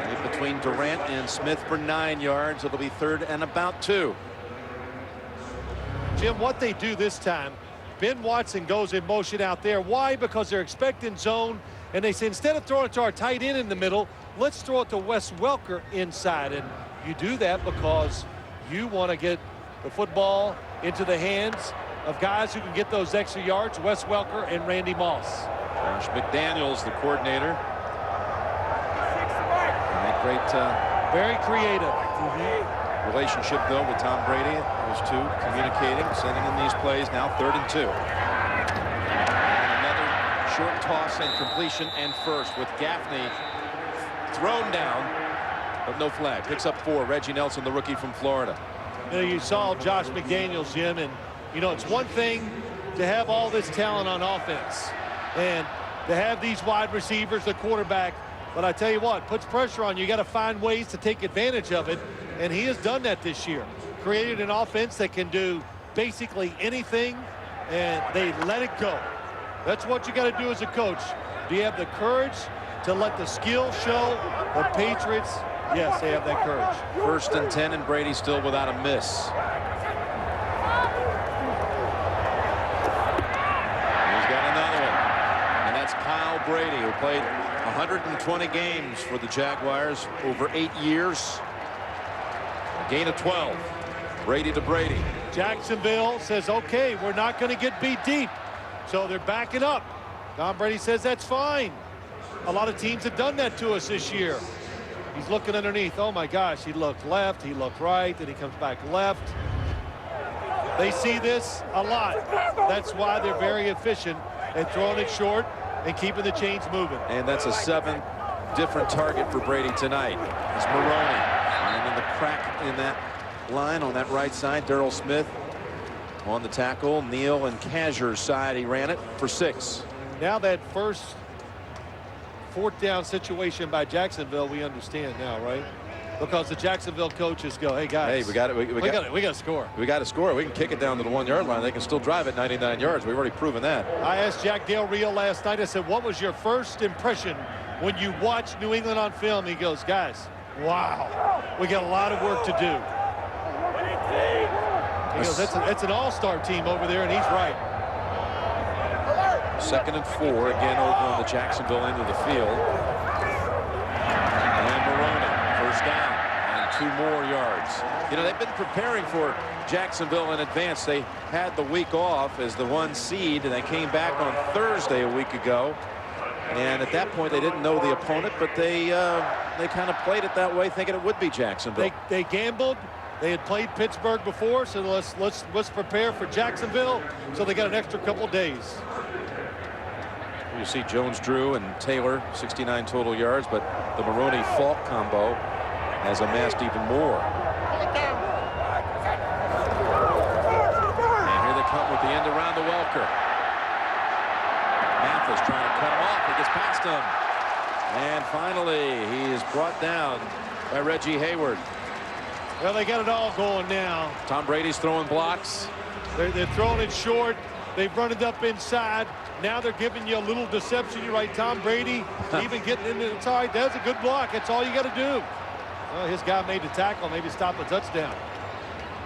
In between Durant and Smith for 9 yards. It'll be 3rd and about 2. Jim, what they do this time, Ben Watson goes in motion out there. Why? Because they're expecting zone, and they say instead of throwing it to our tight end in the middle, let's throw it to Wes Welker inside. And you do that because you want to get the football into the hands of guys who can get those extra yards, Wes Welker and Randy Moss. Josh McDaniels, the coordinator. And that great very creative relationship, though, with Tom Brady. Those two communicating, sending in these plays. Now 3rd and 2. And Short toss and completion and first with Gaffney thrown down, but no flag. Picks up 4. Reggie Nelson, the rookie from Florida. You know, you saw Josh McDaniels, Jim, and you know, it's one thing to have all this talent on offense and to have these wide receivers, the quarterback, but I tell you what, puts pressure on you. You got to find ways to take advantage of it, and he has done that this year. Created an offense that can do basically anything, and they let it go. That's what you got to do as a coach. Do you have the courage to let the skill show? The Patriots, yes, they have that courage. 1st and 10, and Brady still without a miss. He's got another one, and that's Kyle Brady, who played 120 games for the Jaguars over 8 years. A gain of 12. Brady to Brady. Jacksonville says, okay, we're not going to get beat deep. So they're backing up. Tom Brady says that's fine. A lot of teams have done that to us this year. He's looking underneath. Oh my gosh, he looked left, he looked right, then he comes back left. They see this a lot. That's why they're very efficient at throwing it short and keeping the chains moving. And that's a 7th different target for Brady tonight. It's Maroney. And in the crack in that line on that right side, Darrell Smith on the tackle. Neal and Cashier's side, he ran it for 6. Now that first 4th down situation by Jacksonville, we understand now, right? Because the Jacksonville coaches go, hey guys, Hey, we got to score. We got to score. We can kick it down to the 1-yard line. They can still drive it 99 yards. We've already proven that. I asked Jack Del Rio last night, I said, what was your first impression when you watched New England on film? He goes, guys, wow, we got a lot of work to do. He goes, that's an all-star team over there, and he's right. 2nd and 4, again over on the Jacksonville end of the field. And Maroney, 1st down, and 2 more yards. You know, they've been preparing for Jacksonville in advance. They had the week off as the 1 seed, and they came back on Thursday a week ago. And at that point, they didn't know the opponent, but they kind of played it that way, thinking it would be Jacksonville. They gambled. They had played Pittsburgh before, so let's prepare for Jacksonville. So they got an extra couple days. You see Jones, Drew, and Taylor, 69 total yards, but the Maroney-Falk combo has amassed even more. And here they come with the end around the Welker. Mathis trying to cut him off. He gets past him. And finally, he is brought down by Reggie Hayward. Well, they got it all going now. Tom Brady's throwing blocks. They're throwing it short. They've run it up inside. Now they're giving you a little deception. You're right, Tom Brady even getting into the side. That's a good block. That's all you got to do. Well, his guy made the tackle, maybe stop the touchdown.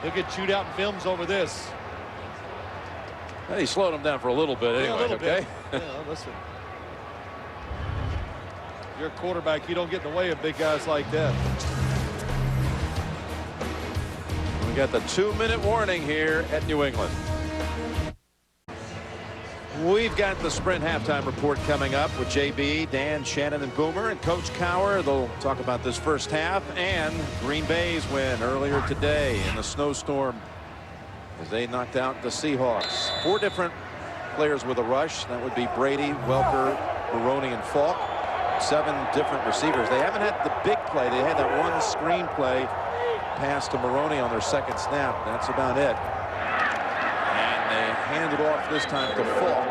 He'll get chewed out in films over this. Well, he slowed him down for a little bit anyway. Yeah, a little okay. Bit. Yeah, listen. You're a quarterback. You don't get in the way of big guys like that. We got the 2-minute warning here at New England. We've got the Sprint halftime report coming up with JB, Dan, Shannon, and Boomer, and Coach Cowher. They'll talk about this first half and Green Bay's win earlier today in the snowstorm as they knocked out the Seahawks. 4 different players with a rush. That would be Brady, Welker, Maroney, and Falk. 7 different receivers. They haven't had the big play. They had that one screen play pass to Maroney on their 2nd snap. That's about it. Hand it off this time to Falk,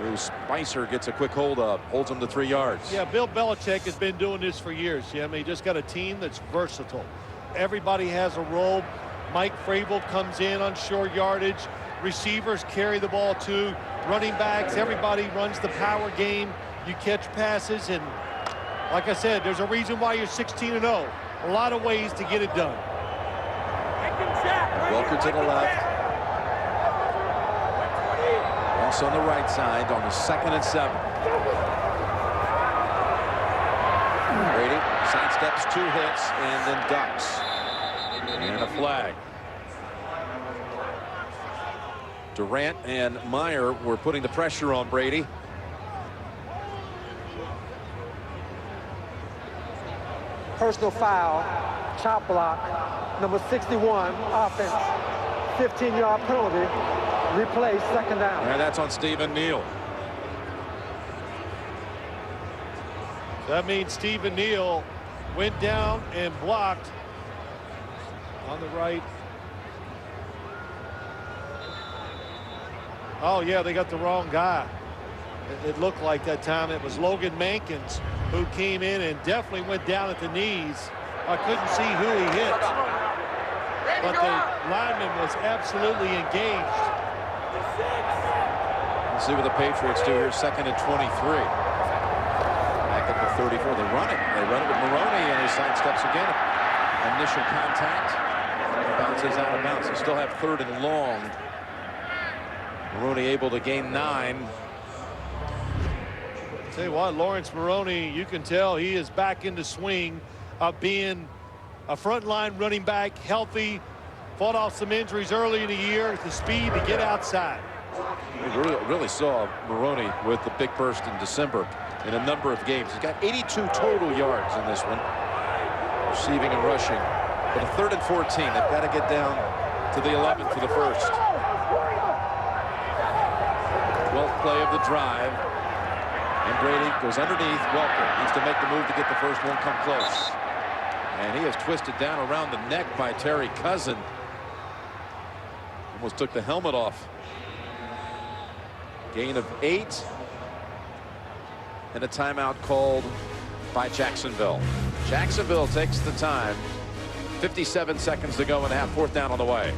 who Spicer gets a quick hold of, holds him to 3 yards. Yeah, Bill Belichick has been doing this for years. Yeah, I mean, he just got a team that's versatile. Everybody has a role. Mike Vrabel comes in on short yardage. Receivers carry the ball too. Running backs, everybody runs the power game. You catch passes, and like I said, there's a reason why you're 16-0. A lot of ways to get it done. Welker to the left. On the right side on the 2nd and 7. Brady sidesteps 2 hits and then ducks. And a flag. Durant and Meyer were putting the pressure on Brady. Personal foul, chop block, number 61, offense, 15-yard penalty. Replay, 2nd down. And that's on Stephen Neal. That means Stephen Neal went down and blocked on the right. Oh, yeah, they got the wrong guy. It looked like that time it was Logan Mankins who came in and definitely went down at the knees. I couldn't see who he hit, but the lineman was absolutely engaged. Let's see what the Patriots do here. 2nd and 23. Back at the 34. They run it. They run it with Maroney, and he sidesteps again. Initial contact. And bounces out of bounds. They still have 3rd and long. Maroney able to gain 9. Tell you what, Lawrence Maroney, you can tell he is back in the swing of being a frontline running back, healthy, fought off some injuries early in the year, the speed to get outside. We really saw Maroney with the big burst in December in a number of games. He's got 82 total yards in this one, receiving and rushing. But a 3rd and 14, they've got to get down to the 11 for the first. 12th play of the drive. And Brady goes underneath. Welker needs to make the move to get the first one come close. And he is twisted down around the neck by Terry Cousin. Almost took the helmet off. Gain of 8. And a timeout called by Jacksonville. Jacksonville takes the time. 57 seconds to go in the half. 4th down on the way.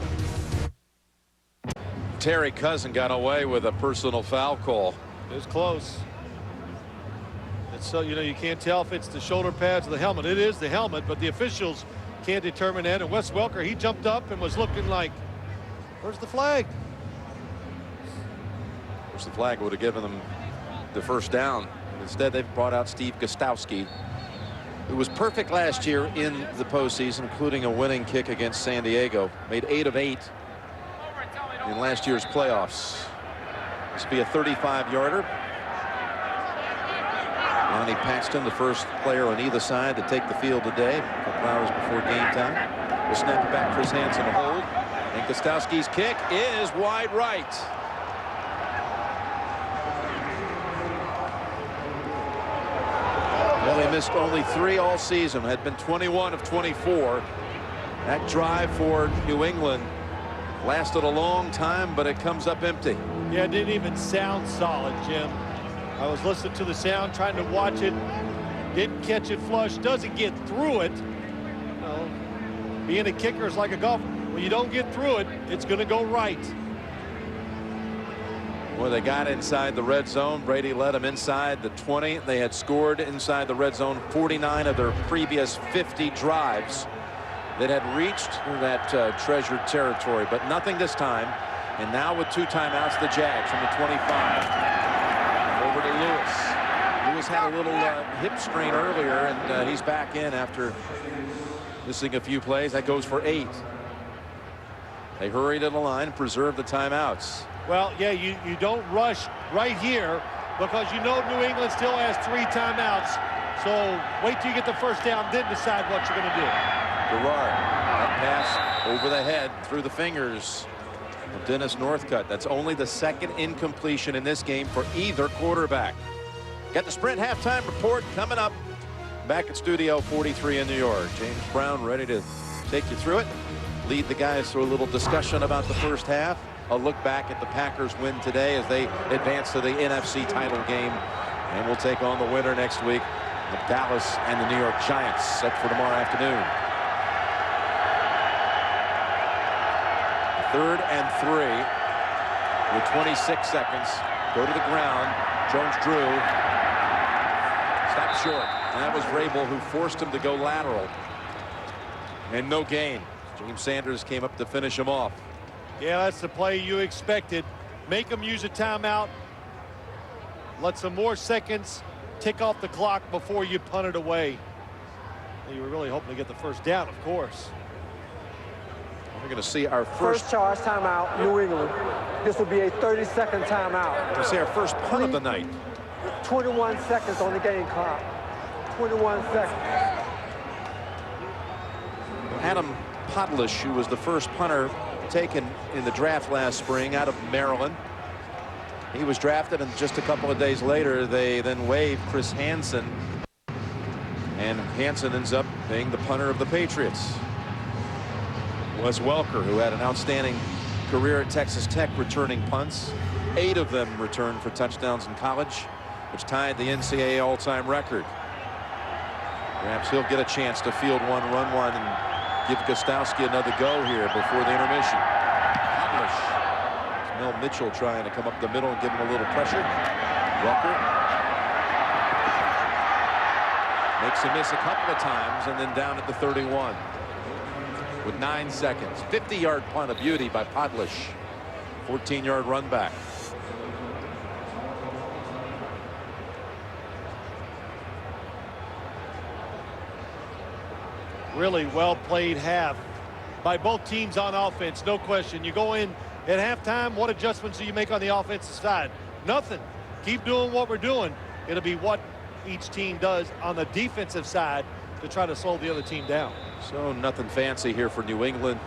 Terry Cousin got away with a personal foul call. It was close. So, you know, you can't tell if it's the shoulder pads or the helmet. It is the helmet, but the officials can't determine that. And Wes Welker, he jumped up and was looking like, where's the flag? Of course, the flag would have given them the first down. And instead, they've brought out Steve Gostowski, who was perfect last year in the postseason, including a winning kick against San Diego. Made 8 of 8 in last year's playoffs. This will be a 35-yarder. Ronnie Paxton, the first player on either side to take the field today, a couple hours before game time. We'll snap it back. Chris Hansen to hold. And Gostowski's kick is wide right. Well, he missed only 3 all season. Had been 21 of 24. That drive for New England lasted a long time, but it comes up empty. Yeah, it didn't even sound solid, Jim. I was listening to the sound, trying to watch it. Didn't catch it flush. Doesn't get through it. You know, being a kicker is like a golfer. When you don't get through it, it's going to go right. Well, they got inside the red zone. Brady led them inside the 20. They had scored inside the red zone 49 of their previous 50 drives that had reached that treasured territory, but nothing this time. And now with 2 timeouts, the Jags from the 25. Over to Lewis. Lewis had a little hip strain earlier, and he's back in after missing a few plays. That goes for 8. They hurry to the line, preserve the timeouts. Well, yeah, you don't rush right here because you know New England still has 3 timeouts. So wait till you get the first down, then decide what you're going to do. Gerard, that pass over the head, through the fingers of Dennis Northcutt. That's only the 2nd incompletion in this game for either quarterback. Got the Sprint halftime report coming up. Back at Studio 43 in New York. James Brown ready to take you through it. Lead the guys through a little discussion about the first half. A look back at the Packers win today as they advance to the NFC title game. And we'll take on the winner next week of Dallas and the New York Giants, set for tomorrow afternoon. 3rd and 3 with 26 seconds. Go to the ground. Jones-Drew stopped short. And that was Vrabel who forced him to go lateral. And no gain. James Sanders came up to finish him off. Yeah, that's the play you expected. Make them use a timeout. Let some more seconds tick off the clock before you punt it away. You were really hoping to get the first down, of course. We're going to see our first charge timeout, New England. This will be a 30-second timeout. We'll see our first punt of the night. 21 seconds on the game clock. 21 seconds. Adam Podlish, who was the first punter taken in the draft last spring out of Maryland. He was drafted, and just a couple of days later, they then waived Chris Hansen And Hansen ends up being the punter of the Patriots. Wes Welker, who had an outstanding career at Texas Tech returning punts. 8 of them returned for touchdowns in college, which tied the NCAA all-time record. Perhaps he'll get a chance to field one, run one, and give Gostowski another go here before the intermission. Mel Mitchell trying to come up the middle and give him a little pressure. Welker makes him miss a couple of times, and then down at the 31 with 9 seconds. 50-yard punt, a beauty by Podlish. 14-yard run back. Really well played half by both teams on offense, no question. You go in at halftime, what adjustments do you make on the offensive side? Nothing. Keep doing what we're doing. It'll be what each team does on the defensive side to try to slow the other team down. So nothing fancy here for New England.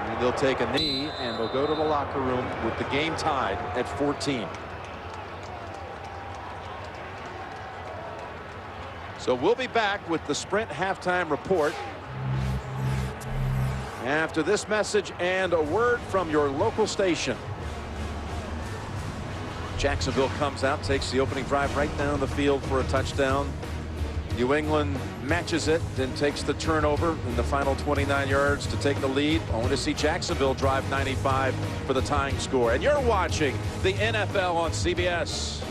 And they'll take a knee and they'll go to the locker room with the game tied at 14. So we'll be back with the Sprint halftime report after this message and a word from your local station. Jacksonville comes out, takes the opening drive right down the field for a touchdown. New England matches it, then takes the turnover in the final 29 yards to take the lead. I want to see Jacksonville drive 95 for the tying score. And you're watching the NFL on CBS.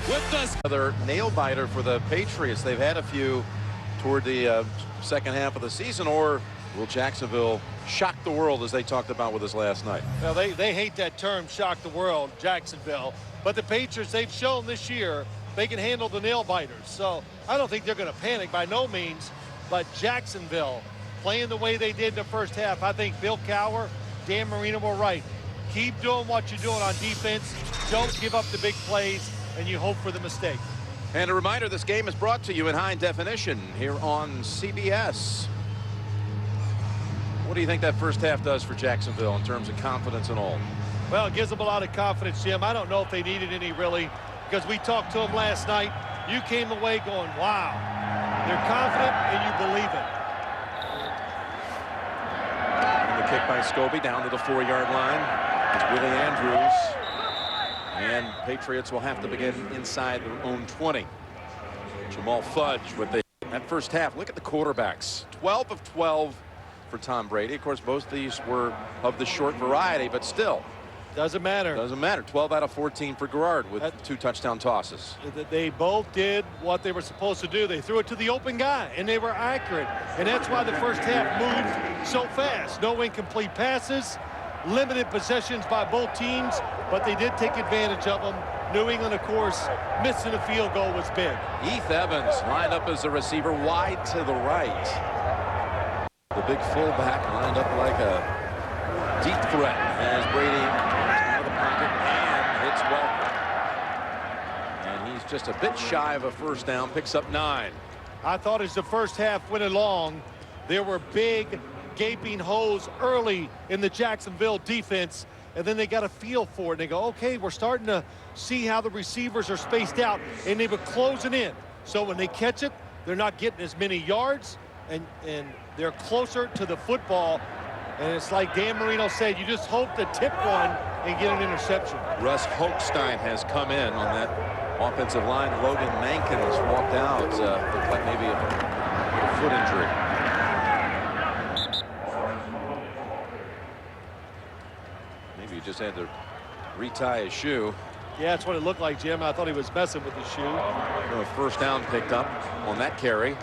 With us. Another nail biter for the Patriots. They've had a few toward the second half of the season. Or will Jacksonville shock the world, as they talked about with us last night? Well, they hate that term, shock the world, Jacksonville. But the Patriots, they've shown this year they can handle the nail biters. So I don't think they're going to panic by no means. But Jacksonville playing the way they did in the first half, I think Bill Cowher, Dan Marino were right. Keep doing what you're doing on defense. Don't give up the big plays, and you hope for the mistake. And a reminder, this game is brought to you in high definition here on CBS. What do you think that first half does for Jacksonville in terms of confidence and all? Well, it gives them a lot of confidence, Jim. I don't know if they needed any, really, because we talked to them last night. You came away going, wow. They're confident, and you believe it. And the kick by Scobie down to the 4-yard line. It's Willie Andrews. And Patriots will have to begin inside their own 20. Jamal Fudge with that first half. Look at the quarterbacks. 12 of 12 for Tom Brady. Of course, most of these were of the short variety, but still. Doesn't matter. Doesn't matter. 12 out of 14 for Garrard with 2 touchdown tosses. They both did what they were supposed to do. They threw it to the open guy, and they were accurate. And that's why the first half moved so fast. No incomplete passes, limited possessions by both teams, but they did take advantage of them. New England, of course, missing a field goal was big. Heath Evans lined up as a receiver wide to the right. The big fullback lined up like a deep threat as Brady out of the pocket and hits Welker. And he's just a bit shy of a first down, picks up 9. I thought as the first half went along, there were big gaping holes early in the Jacksonville defense, and then they got a feel for it. And they go, okay, we're starting to see how the receivers are spaced out, and they were closing in. So when they catch it, they're not getting as many yards, and they're closer to the football. And it's like Dan Marino said, you just hope to tip one and get an interception. Russ Hochstein has come in on that offensive line. Logan Mankin has walked out. Looked like maybe a foot injury. Maybe he just had to retie his shoe. Yeah, that's what it looked like, Jim. I thought he was messing with his shoe. A first down picked up on that carry.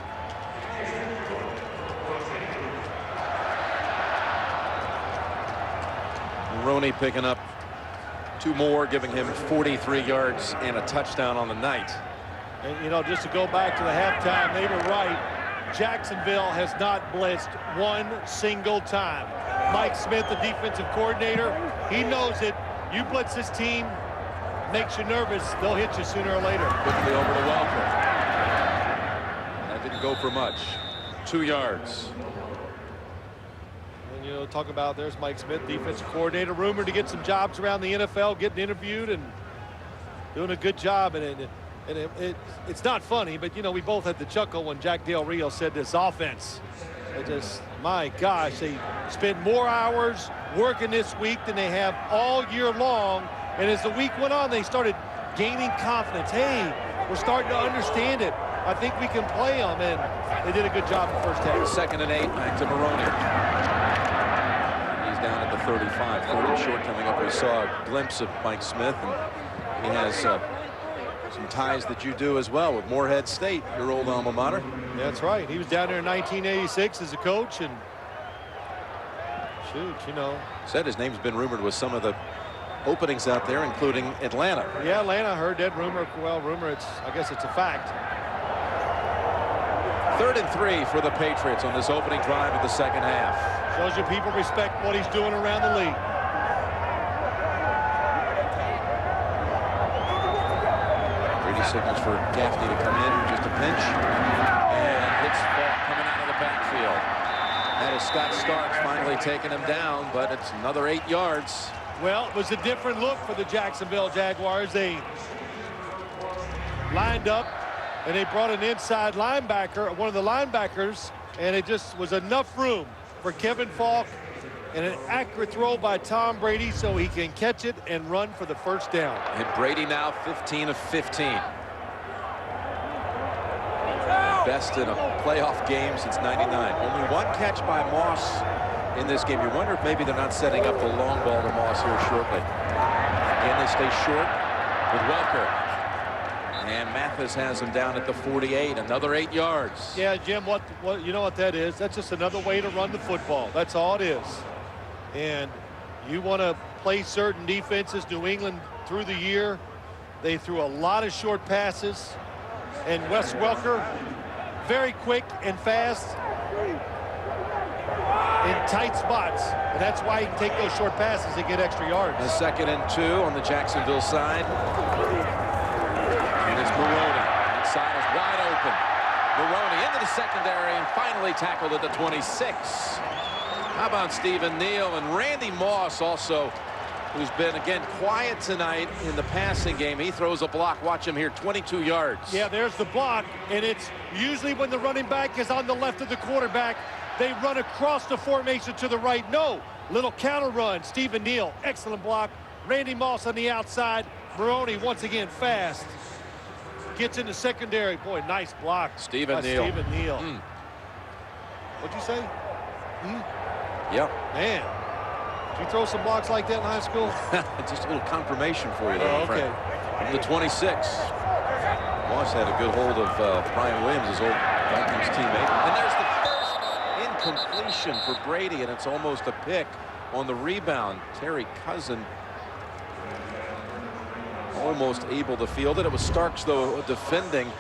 Roney picking up 2 more, giving him 43 yards and a touchdown on the night. And, you know, just to go back to the halftime, they were right. Jacksonville has not blitzed one single time. Mike Smith, the defensive coordinator, he knows it. You blitz this team, makes you nervous, they'll hit you sooner or later. Quickly over to Welker. That didn't go for much. 2 yards. And, you know, talk about there's Mike Smith, defensive coordinator, rumored to get some jobs around the NFL, getting interviewed, and doing a good job. And it's not funny, but, you know, we both had the chuckle when Jack Del Rio said this offense. They just, my gosh, they spent more hours working this week than they have all year long. And as the week went on, they started gaining confidence. Hey, we're starting to understand it. I think we can play them, and they did a good job in the first half. 2nd and 8, back to Maroney. He's down at the 35, 3rd and short coming up. We saw a glimpse of Mike Smith, and he has some ties that you do as well with Morehead State, your old alma mater. That's right. He was down there in 1986 as a coach, and shoot, you know. Said his name's been rumored with some of the openings out there, including Atlanta. Yeah, Atlanta, heard that rumor. Well, I guess it's a fact. 3rd and 3 for the Patriots on this opening drive of the 2nd half. Shows you people respect what he's doing around the league. Brady signals for Gaffney to come in, just a pinch, and hits Falk coming out of the backfield. That is Scott Starks finally taking him down, but it's another 8 yards. Well, it was a different look for the Jacksonville Jaguars. They lined up, and they brought an inside linebacker, one of the linebackers, and it just was enough room for Kevin Falk and an accurate throw by Tom Brady so he can catch it and run for the first down. And Brady now 15 of 15. Best in a playoff game since '99. Only one catch by Moss in this game. You wonder if maybe they're not setting up the long ball to Moss here shortly. Again, they stay short with Welker. And Mathis has him down at the 48, another 8 yards. Yeah, Jim, what you know what that is? That's just another way to run the football. That's all it is. And you want to play certain defenses. New England through the year, they threw a lot of short passes. And Wes Welker, very quick and fast in tight spots. And that's why he can take those short passes and get extra yards. A 2nd and 2 on the Jacksonville side. And it's Maroney. Inside is wide open. Maroney into the secondary and finally tackled at the 26. How about Stephen Neal and Randy Moss also, who's been, again, quiet tonight in the passing game. He throws a block. Watch him here, 22 yards. Yeah, there's the block, and it's usually when the running back is on the left of the quarterback, they run across the formation to the right. No, little counter run. Stephen Neal, excellent block. Randy Moss on the outside. Maroney, once again, fast. Gets in the secondary. Boy, nice block. Stephen Neal. Stephen Neal. What'd you say? Yep. Man, did you throw some blocks like that in high school? Just a little confirmation for you there, okay. friend. From the 26. Moss had a good hold of Brian Williams, his old Vikings teammate. And there's the first incompletion for Brady, and it's almost a pick on the rebound. Terry Cousin almost able to field it. It was Starks, though, defending.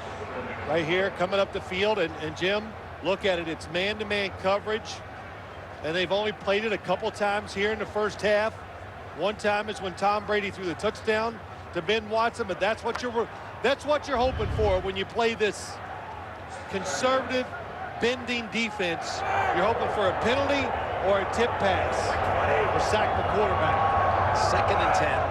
Right here, coming up the field, and Jim, look at it. It's man-to-man coverage, and they've only played it a couple times here in the first half. One time is when Tom Brady threw the touchdown to Ben Watson, but that's what you're hoping for when you play this conservative, bending defense. You're hoping for a penalty or a tip pass or sack the quarterback. 2nd and 10.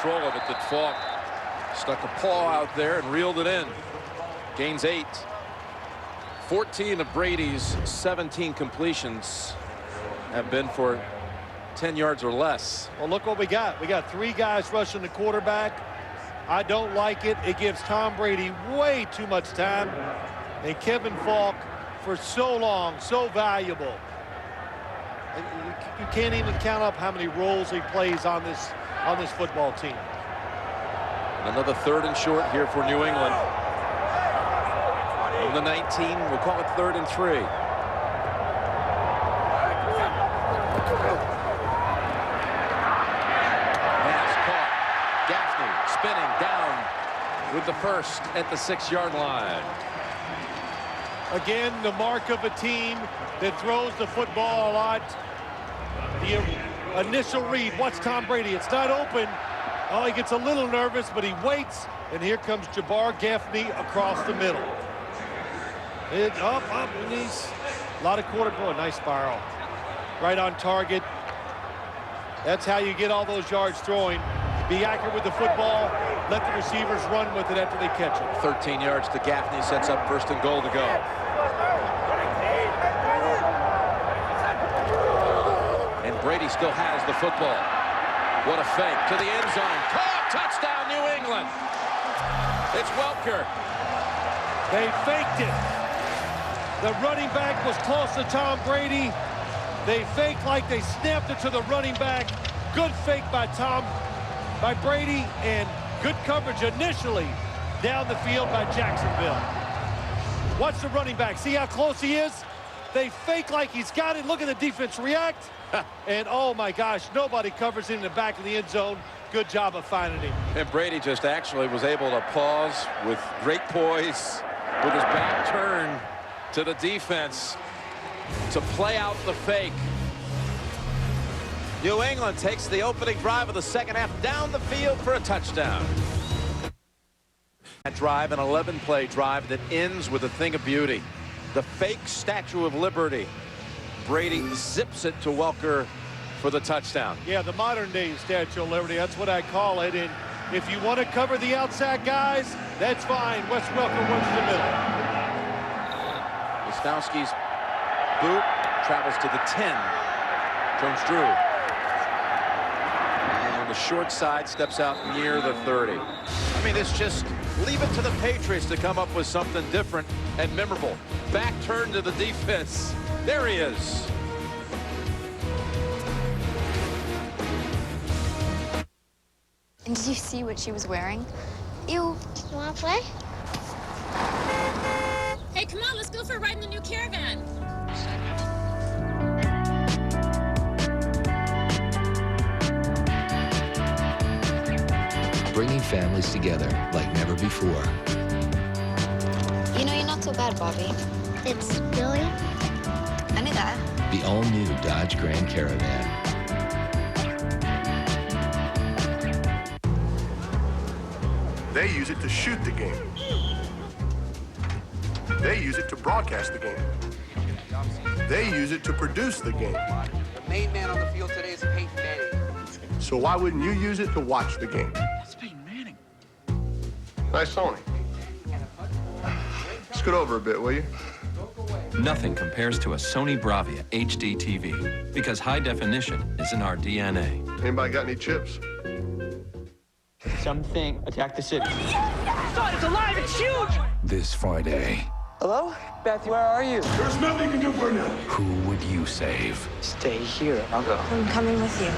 Control of it that Falk stuck a paw out there and reeled it in. Gains 8. 14 of Brady's 17 completions have been for 10 yards or less. Well, look what we got. We got 3 guys rushing the quarterback. I don't like it. It gives Tom Brady way too much time. And Kevin Falk, for so long, so valuable. You can't even count up how many roles he plays on this football team. Another 3rd and short here for New England. On the 19, we'll call it 3rd and 3. Pass caught. Gaffney spinning down with the first at the 6-yard line. Again, the mark of a team that throws the football a lot. The initial read, watch Tom Brady. It's not open. Oh, he gets a little nervous, but he waits. And here comes Jabbar Gaffney across the middle. It's up, and he's a lot of quarter. Oh, nice spiral. right on target. That's how you get all those yards throwing. Be accurate with the football. Let the receivers run with it after they catch it. 13 yards to Gaffney, sets up 1st and goal to go. And Brady still has the football. What a fake to the end zone. Caught, touchdown, New England. It's Welker. They faked it. The running back was close to Tom Brady. They faked like they snapped it to the running back. Good fake by Brady, and good coverage initially down the field by Jacksonville. Watch the running back. See how close he is? They fake like he's got it. Look at the defense react. And oh my gosh, nobody covers it in the back of the end zone. Good job of finding him. And Brady just actually was able to pause with great poise, with his back turned to the defense to play out the fake. New England takes the opening drive of the second half down the field for a touchdown. That drive, an 11-play drive that ends with a thing of beauty. The fake Statue of Liberty. Brady zips it to Welker for the touchdown. Yeah, the modern-day Statue of Liberty, that's what I call it. And if you want to cover the outside guys, that's fine. Wes Welker works the middle. Wisnowski's boot travels to the 10. Jones-Drew. And on the short side, steps out near the 30. I mean, it's just leave it to the Patriots to come up with something different and memorable. Back turn to the defense. There he is. And did you see what she was wearing? Ew. You want to play? Hey, come on, let's go for a ride in the new Caravan. Bringing families together like never before. You know, you're not so bad, Bobby. It's Billy. I knew that. The all-new Dodge Grand Caravan. They use it to shoot the game. They use it to broadcast the game. They use it to produce the game. The main man on the field today is Peyton Manning. So why wouldn't you use it to watch the game? That's Peyton Manning. Nice Sony. Scoot over a bit, will you? Nothing compares to a Sony Bravia HD TV because high definition is in our DNA. Anybody got any chips? Something attacked the city. Son, it's alive! It's huge! This Friday, Hello? Beth, where are you? There's nothing you can do for now. who would you save? Stay here. I'll go. I'm coming with you.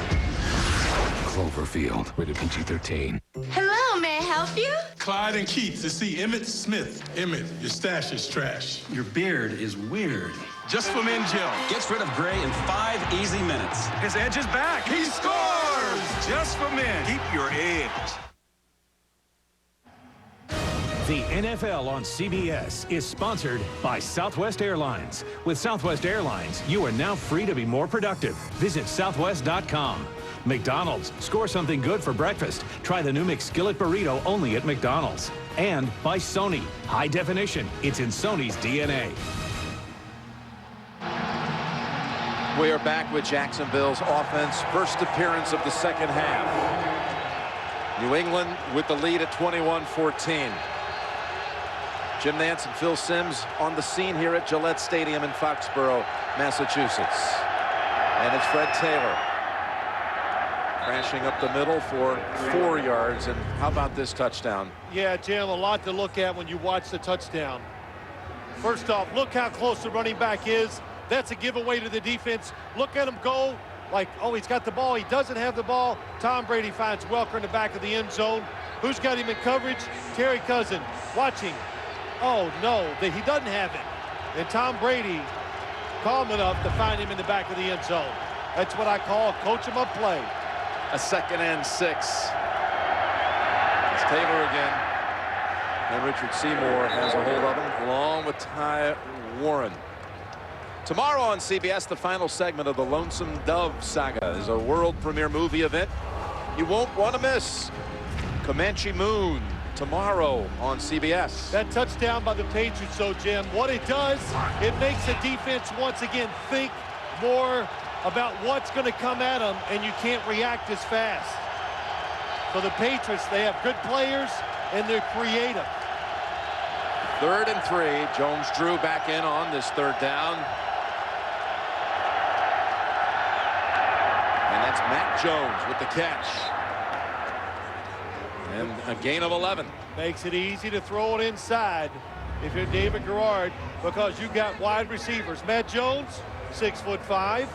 Cloverfield, rated PG-13. Hello, may I help you? Clyde and Keith to see Emmett Smith. Emmett, your stash is trash. Your beard is weird. Just for men gel. Gets rid of gray in 5 easy minutes. His edge is back. He scores! Just for men. Keep your edge. The NFL on CBS is sponsored by Southwest Airlines. With Southwest Airlines, you are now free to be more productive. Visit southwest.com. McDonald's, score something good for breakfast. Try the new McSkillet burrito only at McDonald's. And by Sony, high definition. It's in Sony's DNA. We are back with Jacksonville's offense. First appearance of the second half. New England with the lead at 21-14. Jim Nantz and Phil Simms on the scene here at Gillette Stadium in Foxborough, Massachusetts. And it's Fred Taylor crashing up the middle for 4 yards. And how about this touchdown? Yeah, Jim, a lot to look at when you watch the touchdown. First off, look how close the running back is. That's a giveaway to the defense. Look at him go like, oh, he's got the ball. He doesn't have the ball. Tom Brady finds Welker in the back of the end zone. Who's got him in coverage? Terry Cousin. Watching. Oh, no, he doesn't have it. And Tom Brady, calm enough to find him in the back of the end zone. That's what I call a coach him up play. A 2nd and 6. It's Taylor again. And Richard Seymour has a hold of him, along with Ty Warren. Tomorrow on CBS, the final segment of the Lonesome Dove saga is a world premiere movie event you won't want to miss. Comanche Moon, tomorrow on CBS. That touchdown by the Patriots, though, Jim, what it does, it makes the defense once again think more about what's going to come at them, and you can't react as fast. For the Patriots, they have good players, and they're creative. 3rd and 3. Jones-Drew back in on this 3rd down. And that's Matt Jones with the catch. And a gain of 11. Makes it easy to throw it inside if you're David Garrard, because you got wide receivers. Matt Jones, 6'5". I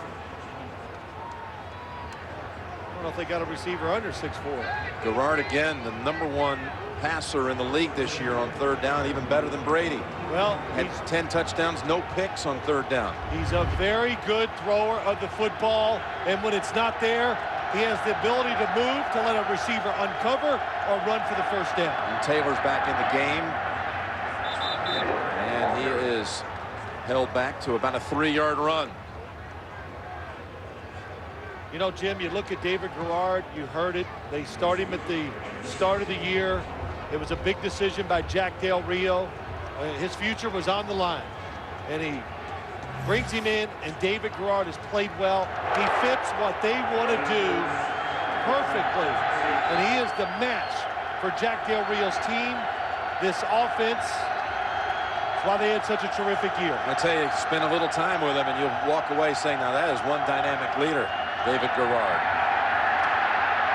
don't know if they got a receiver under 6'4". Garrard again, the #1 passer in the league this year on 3rd down, even better than Brady. Well, had 10 touchdowns, no picks on 3rd down. He's a very good thrower of the football, and when it's not there, he has the ability to move to let a receiver uncover or run for the 1st down. And Taylor's back in the game, and he is held back to about a 3-yard run. You know, Jim, you look at David Garrard, you heard it. They start him at the start of the year. It was a big decision by Jack Del Rio. His future was on the line. And he brings him in, and David Garrard has played well. He fits what they want to do perfectly. And he is the match for Jack Del Rio's team. This offense, that's why they had such a terrific year. I tell you, spend a little time with him, and you'll walk away saying, now that is one dynamic leader. David Garrard.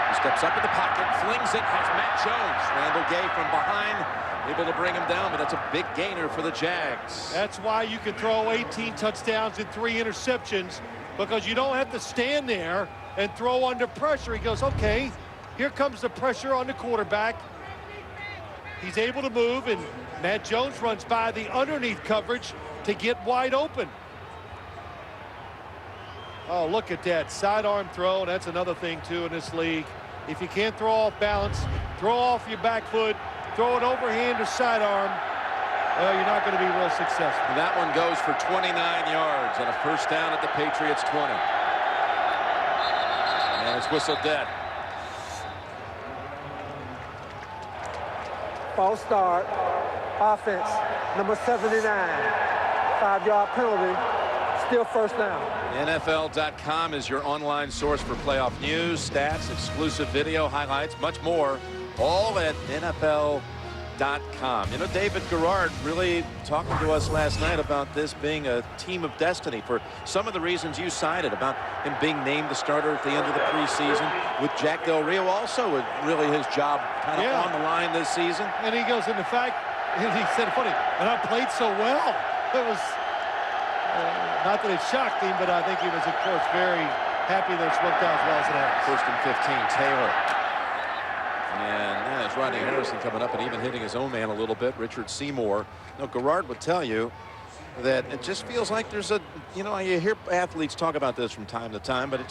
He steps up in the pocket, flings it, has Matt Jones. Randall Gay from behind, able to bring him down, but that's a big gainer for the Jags. That's why you can throw 18 touchdowns and 3 interceptions, because you don't have to stand there and throw under pressure. He goes, okay, here comes the pressure on the quarterback. He's able to move, and Matt Jones runs by the underneath coverage to get wide open. Oh, look at that sidearm throw. That's another thing, too, in this league. If you can't throw off balance, throw off your back foot, throw it overhand or sidearm, well, you're not going to be real successful. And that one goes for 29 yards and a 1st down at the Patriots 20. And it's whistled dead. False start. Offense, number 79. 5-yard penalty. Still 1st down. NFL.com is your online source for playoff news, stats, exclusive video, highlights, much more, all at NFL.com. You know, David Garrard really talking to us last night about this being a team of destiny for some of the reasons you cited about him being named the starter at the end of the preseason, with Jack Del Rio also with really his job kind of on the line this season. And he goes into fact, he said, funny, and I played so well. It was... not that it shocked him, but I think he was, of course, very happy that it's worked out as well as it has. 1st and 15, Taylor. And there's Rodney Harrison coming up and even hitting his own man a little bit, Richard Seymour. No, Garrard would tell you that it just feels like there's a, you know, you hear athletes talk about this from time to time, but it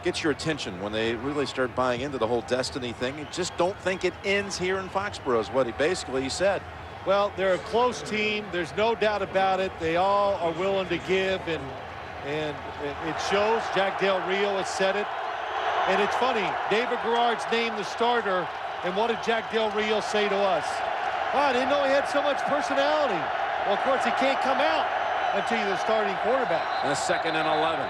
gets your attention when they really start buying into the whole destiny thing. You just don't think it ends here in Foxborough is what he basically said. Well, they're a close team. There's no doubt about it. They all are willing to give, and it shows. Jack Del Rio has said it. And it's funny, David Garrard's named the starter, and what did Jack Del Rio say to us? Oh, I didn't know he had so much personality. Well, of course, he can't come out until you're the starting quarterback. And a 2nd and 11.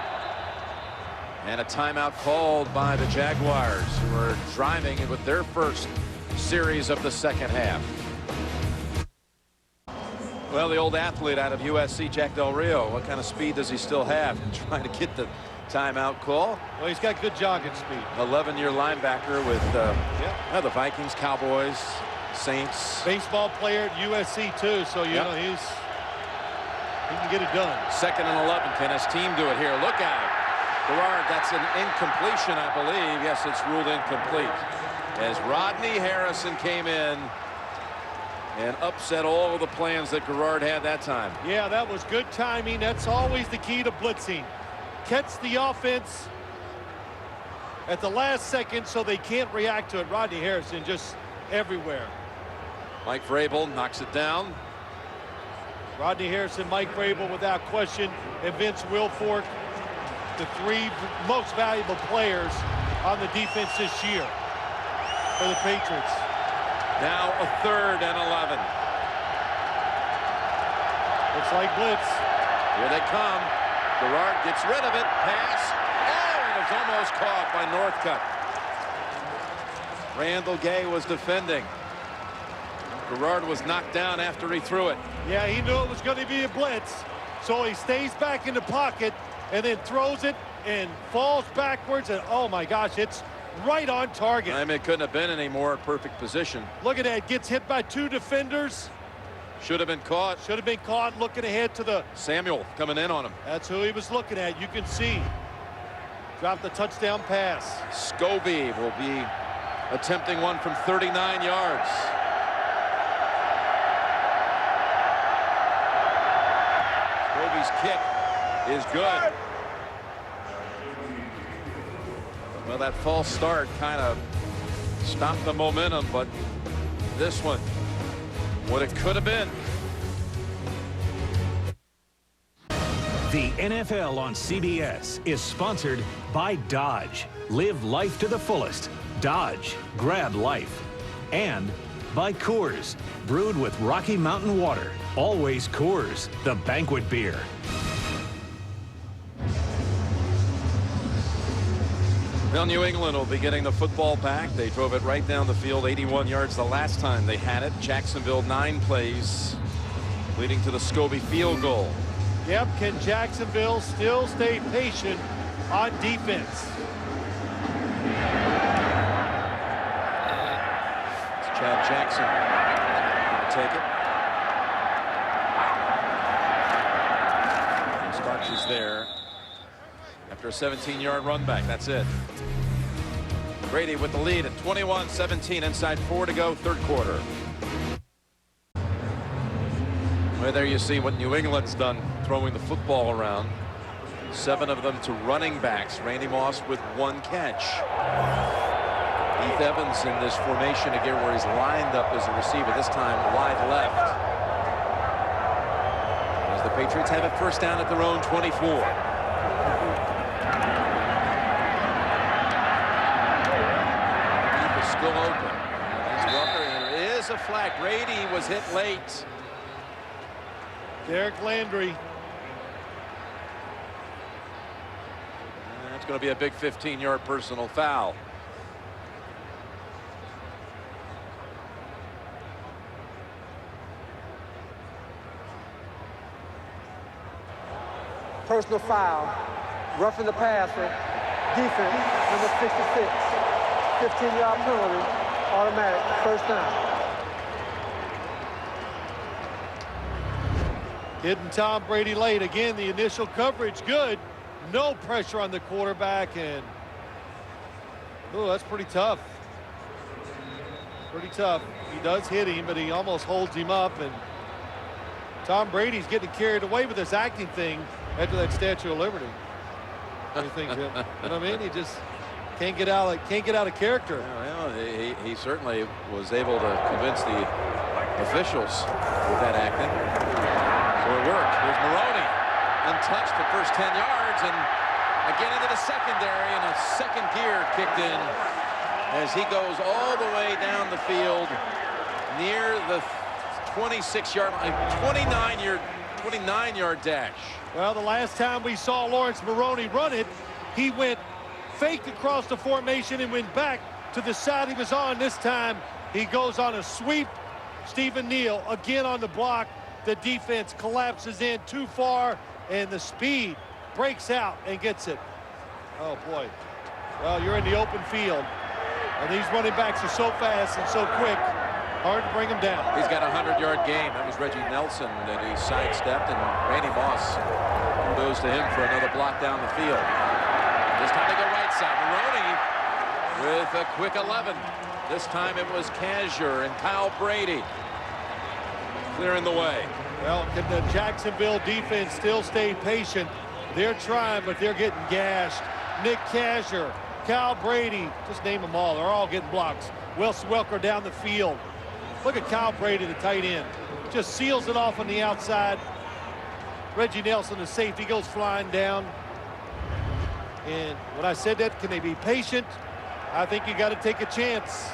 And a timeout called by the Jaguars, who are driving with their first series of the 2nd half. Well, the old athlete out of USC, Jack Del Rio, what kind of speed does he still have? Trying to get the timeout call. Well, he's got good jogging speed. 11-year linebacker with the Vikings, Cowboys, Saints. Baseball player at USC, too, so, you know, he can get it done. 2nd and 11. Can his team do it here? Look out. Garrard, that's an incompletion, I believe. Yes, it's ruled incomplete. As Rodney Harrison came in and upset all of the plans that Garrard had that time. Yeah, that was good timing. That's always the key to blitzing. Catch the offense at the last second so they can't react to it. Rodney Harrison just everywhere. Mike Vrabel knocks it down. Rodney Harrison, Mike Vrabel without question, and Vince Wilfork, the 3 most valuable players on the defense this year for the Patriots. Now a 3rd and 11. Looks like blitz. Here they come. Gerard gets rid of it. Pass. Oh, and it's almost caught by Northcutt. Randall Gay was defending. Gerard was knocked down after he threw it. Yeah, he knew it was going to be a blitz, so he stays back in the pocket and then throws it and falls backwards, and oh my gosh, it's right on target. I mean, it couldn't have been any more perfect position. Look at that, gets hit by 2 defenders. Should have been caught. Should have been caught. Looking ahead to the Samuel coming in on him. That's who he was looking at. You can see. Dropped the touchdown pass. Scobie will be attempting one from 39 yards. Scobie's kick is good. Well, that false start kind of stopped the momentum, but this one, what it could have been. The NFL on CBS is sponsored by Dodge. Live life to the fullest. Dodge. Grab life. And by Coors. Brewed with Rocky Mountain water. Always Coors, the banquet beer. Well, New England will be getting the football back. They drove it right down the field, 81 yards the last time they had it. Jacksonville 9 plays, leading to the Scobie field goal. Yep, can Jacksonville still stay patient on defense? It's Chad Jackson going to take it. Starks is there after a 17-yard run back. That's it. Brady with the lead at 21-17, inside 4 to go, third quarter. Well, there you see what New England's done throwing the football around. 7 of them to running backs. Randy Moss with 1 catch. Heath Evans in this formation again where he's lined up as a receiver, this time wide left. As the Patriots have it first down at their own 24. Still open. It's Rucker, and it is a flag. Brady was hit late. Derek Landry. That's going to be a big 15-yard personal foul. Personal foul. Roughing the passer. Defense, number 66. 15-yard penalty, automatic, first down. Hitting Tom Brady late. Again, the initial coverage good. No pressure on the quarterback, and oh, that's pretty tough. Pretty tough. He does hit him, but he almost holds him up, and Tom Brady's getting carried away with this acting thing after that Statue of Liberty. What do you think, Jim? You know what I mean? He just can't get out of character. Well, he certainly was able to convince the officials with that acting. So it worked. Here's Maroney, untouched the first 10 yards, and again into the secondary, and a second gear kicked in as he goes all the way down the field near the 26-yard line, 29-yard dash. Well, the last time we saw Lawrence Maroney run it, he went faked across the formation and went back to the side he was on. This time he goes on a sweep. Stephen Neal again on the block. The defense collapses in too far, and the speed breaks out and gets it. Oh boy. Well, you're in the open field, and these running backs are so fast and so quick, hard to bring them down. He's got a 100-yard game. That was Reggie Nelson that he sidestepped, and Randy Moss goes to him for another block down the field. This time they go right side. Maroney with a quick 11. This time it was Kazure and Kyle Brady clearing the way. Well, can the Jacksonville defense still stay patient? They're trying, but they're getting gashed. Nick Kazure, Kyle Brady, just name them all. They're all getting blocks. Wes Welker down the field. Look at Kyle Brady, the tight end. Just seals it off on the outside. Reggie Nelson, the safety, goes flying down. And when I said that, can they be patient? I think you got to take a chance.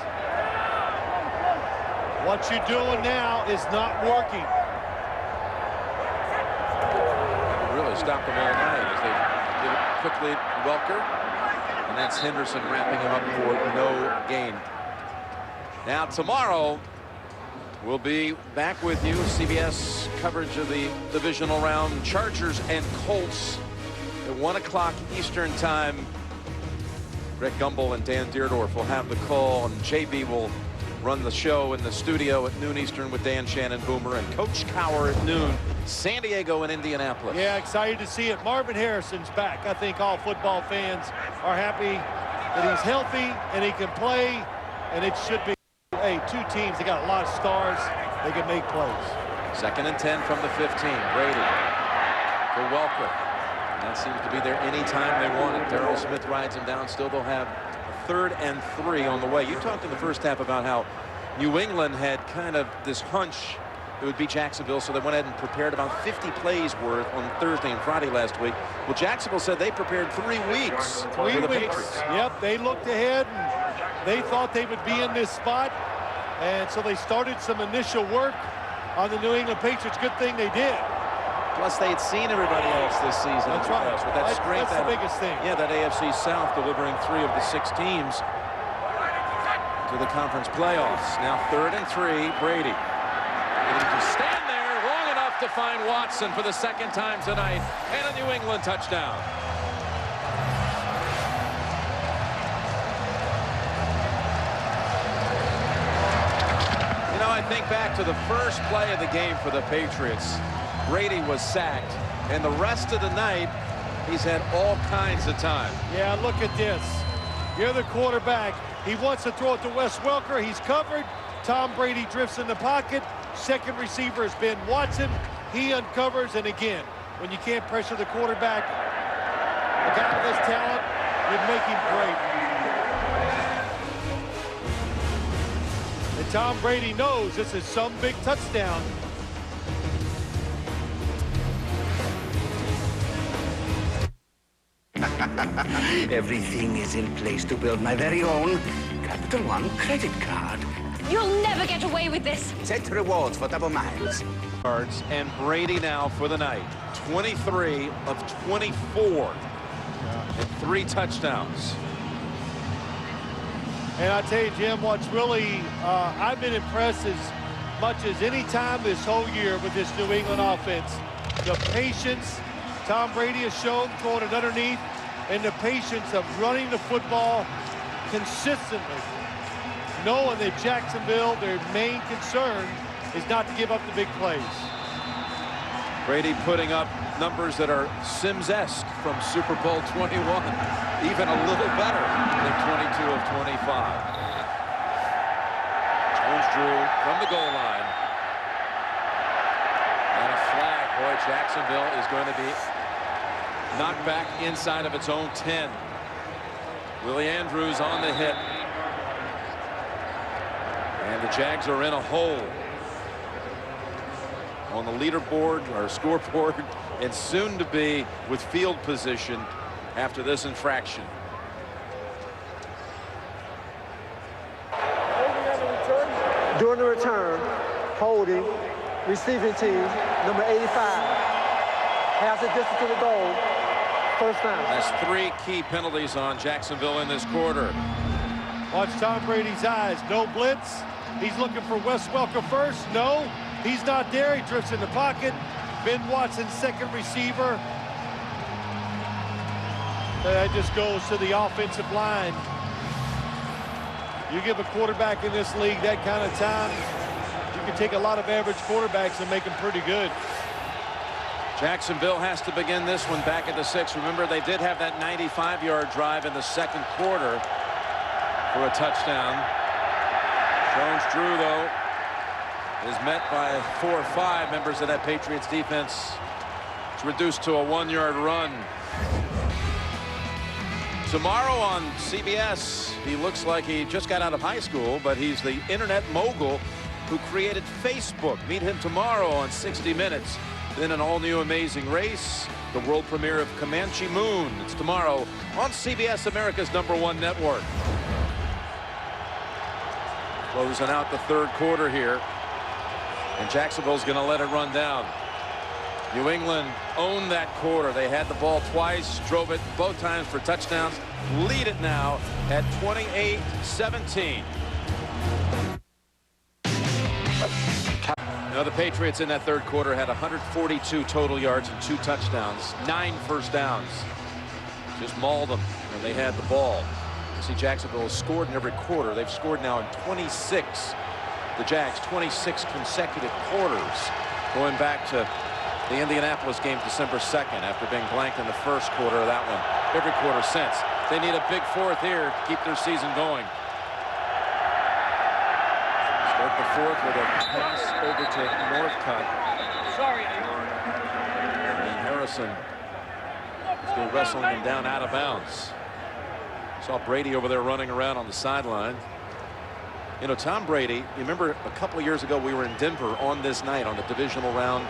What you're doing now is not working. Really really stopped them all night as they give it quickly to Welker. And that's Henderson wrapping him up for no gain. Now tomorrow we'll be back with you. CBS coverage of the divisional round. Chargers and Colts at 1 o'clock Eastern time. Rick Gumbel and Dan Deerdorf will have the call, and JB will run the show in the studio at noon Eastern with Dan Shannon, Boomer, and Coach Cower at noon. San Diego and Indianapolis. Yeah, excited to see it. Marvin Harrison's back. I think all football fans are happy that he's healthy and he can play, and it should be, hey, two teams, they got a lot of stars. They can make plays. 2nd and 10 from the 15. Brady to Welker. And that seems to be there anytime they want it. Darrell Smith rides him down. Still they'll have a 3rd and 3 on the way. You talked in the first half about how New England had kind of this hunch it would be Jacksonville, so they went ahead and prepared about 50 plays worth on Thursday and Friday last week. Well, Jacksonville said they prepared 3 weeks for the Patriots. Yep, they looked ahead and they thought they would be in this spot, and so they started some initial work on the New England Patriots. Good thing they did. Plus, they had seen everybody else this season. That's right. With that strength, that's the biggest thing. Yeah, that AFC South delivering 3 of the 6 teams to the conference playoffs. Now 3rd and 3, Brady. And he can stand there long enough to find Watson for the 2nd time tonight, and a New England touchdown. You know, I think back to the first play of the game for the Patriots. Brady was sacked, and the rest of the night he's had all kinds of time. Yeah, look at this. You're the quarterback. He wants to throw it to Wes Welker. He's covered. Tom Brady drifts in the pocket. 2nd receiver has been Watson. He uncovers, and again, when you can't pressure the quarterback, a guy with this talent, you make him great. And Tom Brady knows this is some big touchdown. Everything is in place to build my very own Capital One credit card. You'll never get away with this. Set rewards for double miles. And Brady now for the night. 23 of 24 and 3 touchdowns. And I tell you, Jim, what's really, I've been impressed as much as any time this whole year with this New England offense. The patience Tom Brady has shown throwing it underneath, and the patience of running the football consistently, knowing that Jacksonville, their main concern is not to give up the big plays. Brady putting up numbers that are Sims-esque from Super Bowl 21, even a little better than 22 of 25. Jones drew from the goal line. And a flag. Boy, Jacksonville is going to be knocked back inside of its own 10. Willie Andrews on the hit. And the Jags are in a hole on the leaderboard or scoreboard, and soon to be with field position after this infraction. During the return, holding, receiving team, number 85. Half the distance to the goal, first down. That's 3 key penalties on Jacksonville in this quarter. Watch Tom Brady's eyes. No blitz. He's looking for Wes Welker first. No, he's not there. He drifts in the pocket. Ben Watson, 2nd receiver. That just goes to the offensive line. You give a quarterback in this league that kind of time, you can take a lot of average quarterbacks and make them pretty good. Jacksonville has to begin this one back at the 6. Remember, they did have that 95-yard drive in the 2nd quarter for a touchdown. Jones-Drew, though, is met by 4 or 5 members of that Patriots defense. It's reduced to a 1-yard run. Tomorrow on CBS, he looks like he just got out of high school, but he's the internet mogul who created Facebook. Meet him tomorrow on 60 Minutes. Then an all-new Amazing Race, the world premiere of Comanche Moon. It's tomorrow on CBS, America's #1 network. Closing out the 3rd quarter here, and Jacksonville's going to let it run down. New England owned that quarter. They had the ball twice, drove it both times for touchdowns. Lead it now at 28-17. Now the Patriots in that third quarter had 142 total yards and 2 touchdowns, 9 first downs. Just mauled them when they had the ball. You see Jacksonville has scored in every quarter. They've scored now in 26. The Jags 26 consecutive quarters going back to the Indianapolis game December 2nd after being blanked in the first quarter of that one. Every quarter since. They need a big fourth here to keep their season going. Start the fourth with a pass over to Northcutt. Sorry. And Harrison still wrestling him down out of bounds. Saw Brady over there running around on the sideline. You know, Tom Brady, you remember a couple of years ago we were in Denver on this night on the divisional round,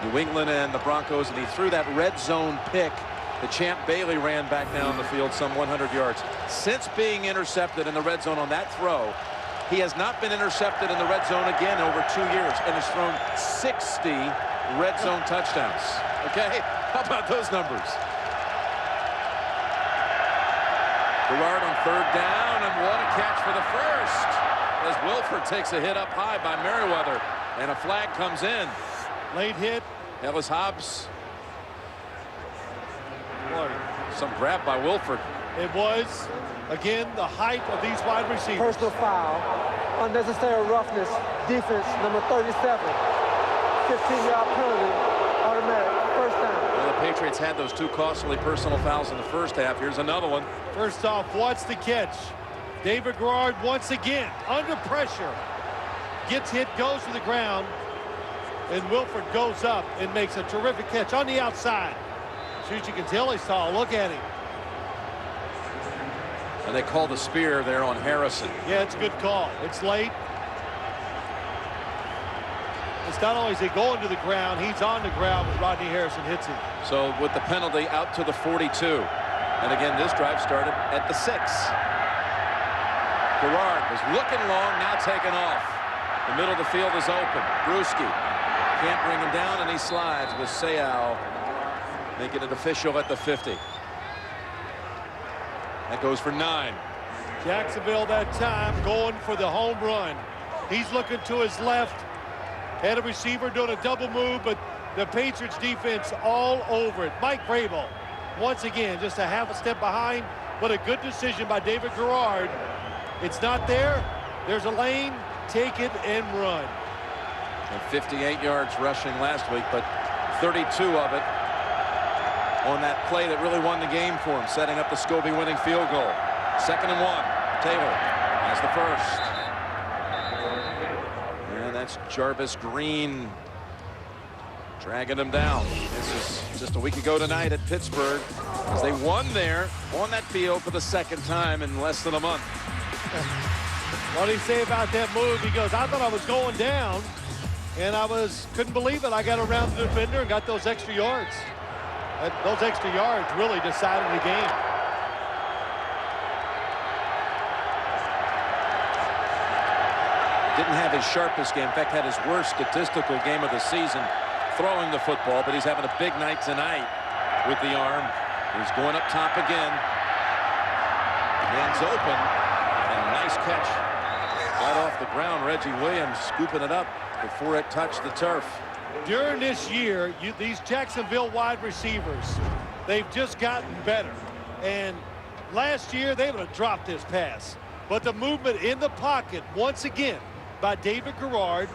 New England and the Broncos, and he threw that red zone pick. The champ Bailey ran back down the field some 100 yards. Since being intercepted in the red zone on that throw, he has not been intercepted in the red zone again over 2 years and has thrown 60 red zone touchdowns. Okay, how about those numbers? Gerard on third down, and what a catch for the first as Wilford takes a hit up high by Merriweather, and a flag comes in. Late hit. Ellis Hobbs. Boy, some grab by Wilford. It was, again, the height of these wide receivers. Personal foul, unnecessary roughness, defense, number 37. 15-yard penalty, automatic, first down. Well, the Patriots had those 2 costly personal fouls in the first half. Here's another one. First off, what's the catch? David Gerard once again under pressure. Gets hit, goes to the ground, and Wilford goes up and makes a terrific catch on the outside. As you can tell, he's tall. Look at him. And they call the spear there on Harrison. Yeah, it's a good call. It's late. It's not only is he going to the ground, he's on the ground when Rodney Harrison hits him. So with the penalty out to the 42. And again, this drive started at the 6. Gerard was looking long, now taken off. The middle of the field is open. Bruschi can't bring him down, and he slides with Sayal making it official at the 50. That goes for 9. Jacksonville that time going for the home run. He's looking to his left. Had a receiver doing a double move, but the Patriots defense all over it. Mike Vrabel, once again, just a half a step behind, but a good decision by David Gerard. It's not there. There's a lane. Take it and run. And 58 yards rushing last week, but 32 of it on that play that really won the game for him, setting up the Scobie winning field goal. 2nd and 1. Taylor has the first. And that's Jarvis Green dragging him down. This is just a week ago tonight at Pittsburgh as they won there on that field for the 2nd time in less than a month. What did he say about that move? He goes, I thought I was going down, and couldn't believe it. I got around the defender and got those extra yards. Those extra yards really decided the game. Didn't have his sharpest game. In fact, had his worst statistical game of the season throwing the football, but he's having a big night tonight with the arm. He's going up top again. Hands open, and a nice catch right off the ground. Reggie Williams scooping it up before it touched the turf. During this year, these Jacksonville wide receivers, they've just gotten better. And last year, they would have dropped this pass. But the movement in the pocket, once again, by David Gerard,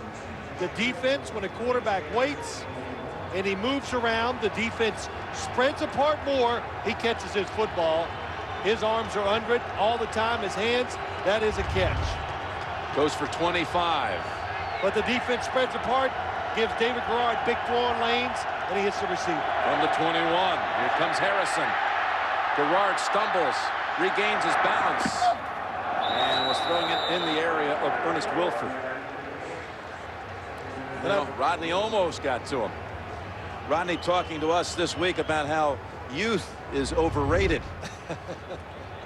the defense, when a quarterback waits and he moves around, the defense spreads apart more. He catches his football. His arms are under it all the time. His hands, that is a catch. Goes for 25. But the defense spreads apart, gives David Gerard big throwing lanes, and he hits the receiver. From the 21, here comes Harrison. Gerard stumbles, regains his balance, and was throwing it in the area of Ernest Wilford. You know, Rodney almost got to him. Rodney talking to us this week about how youth is overrated.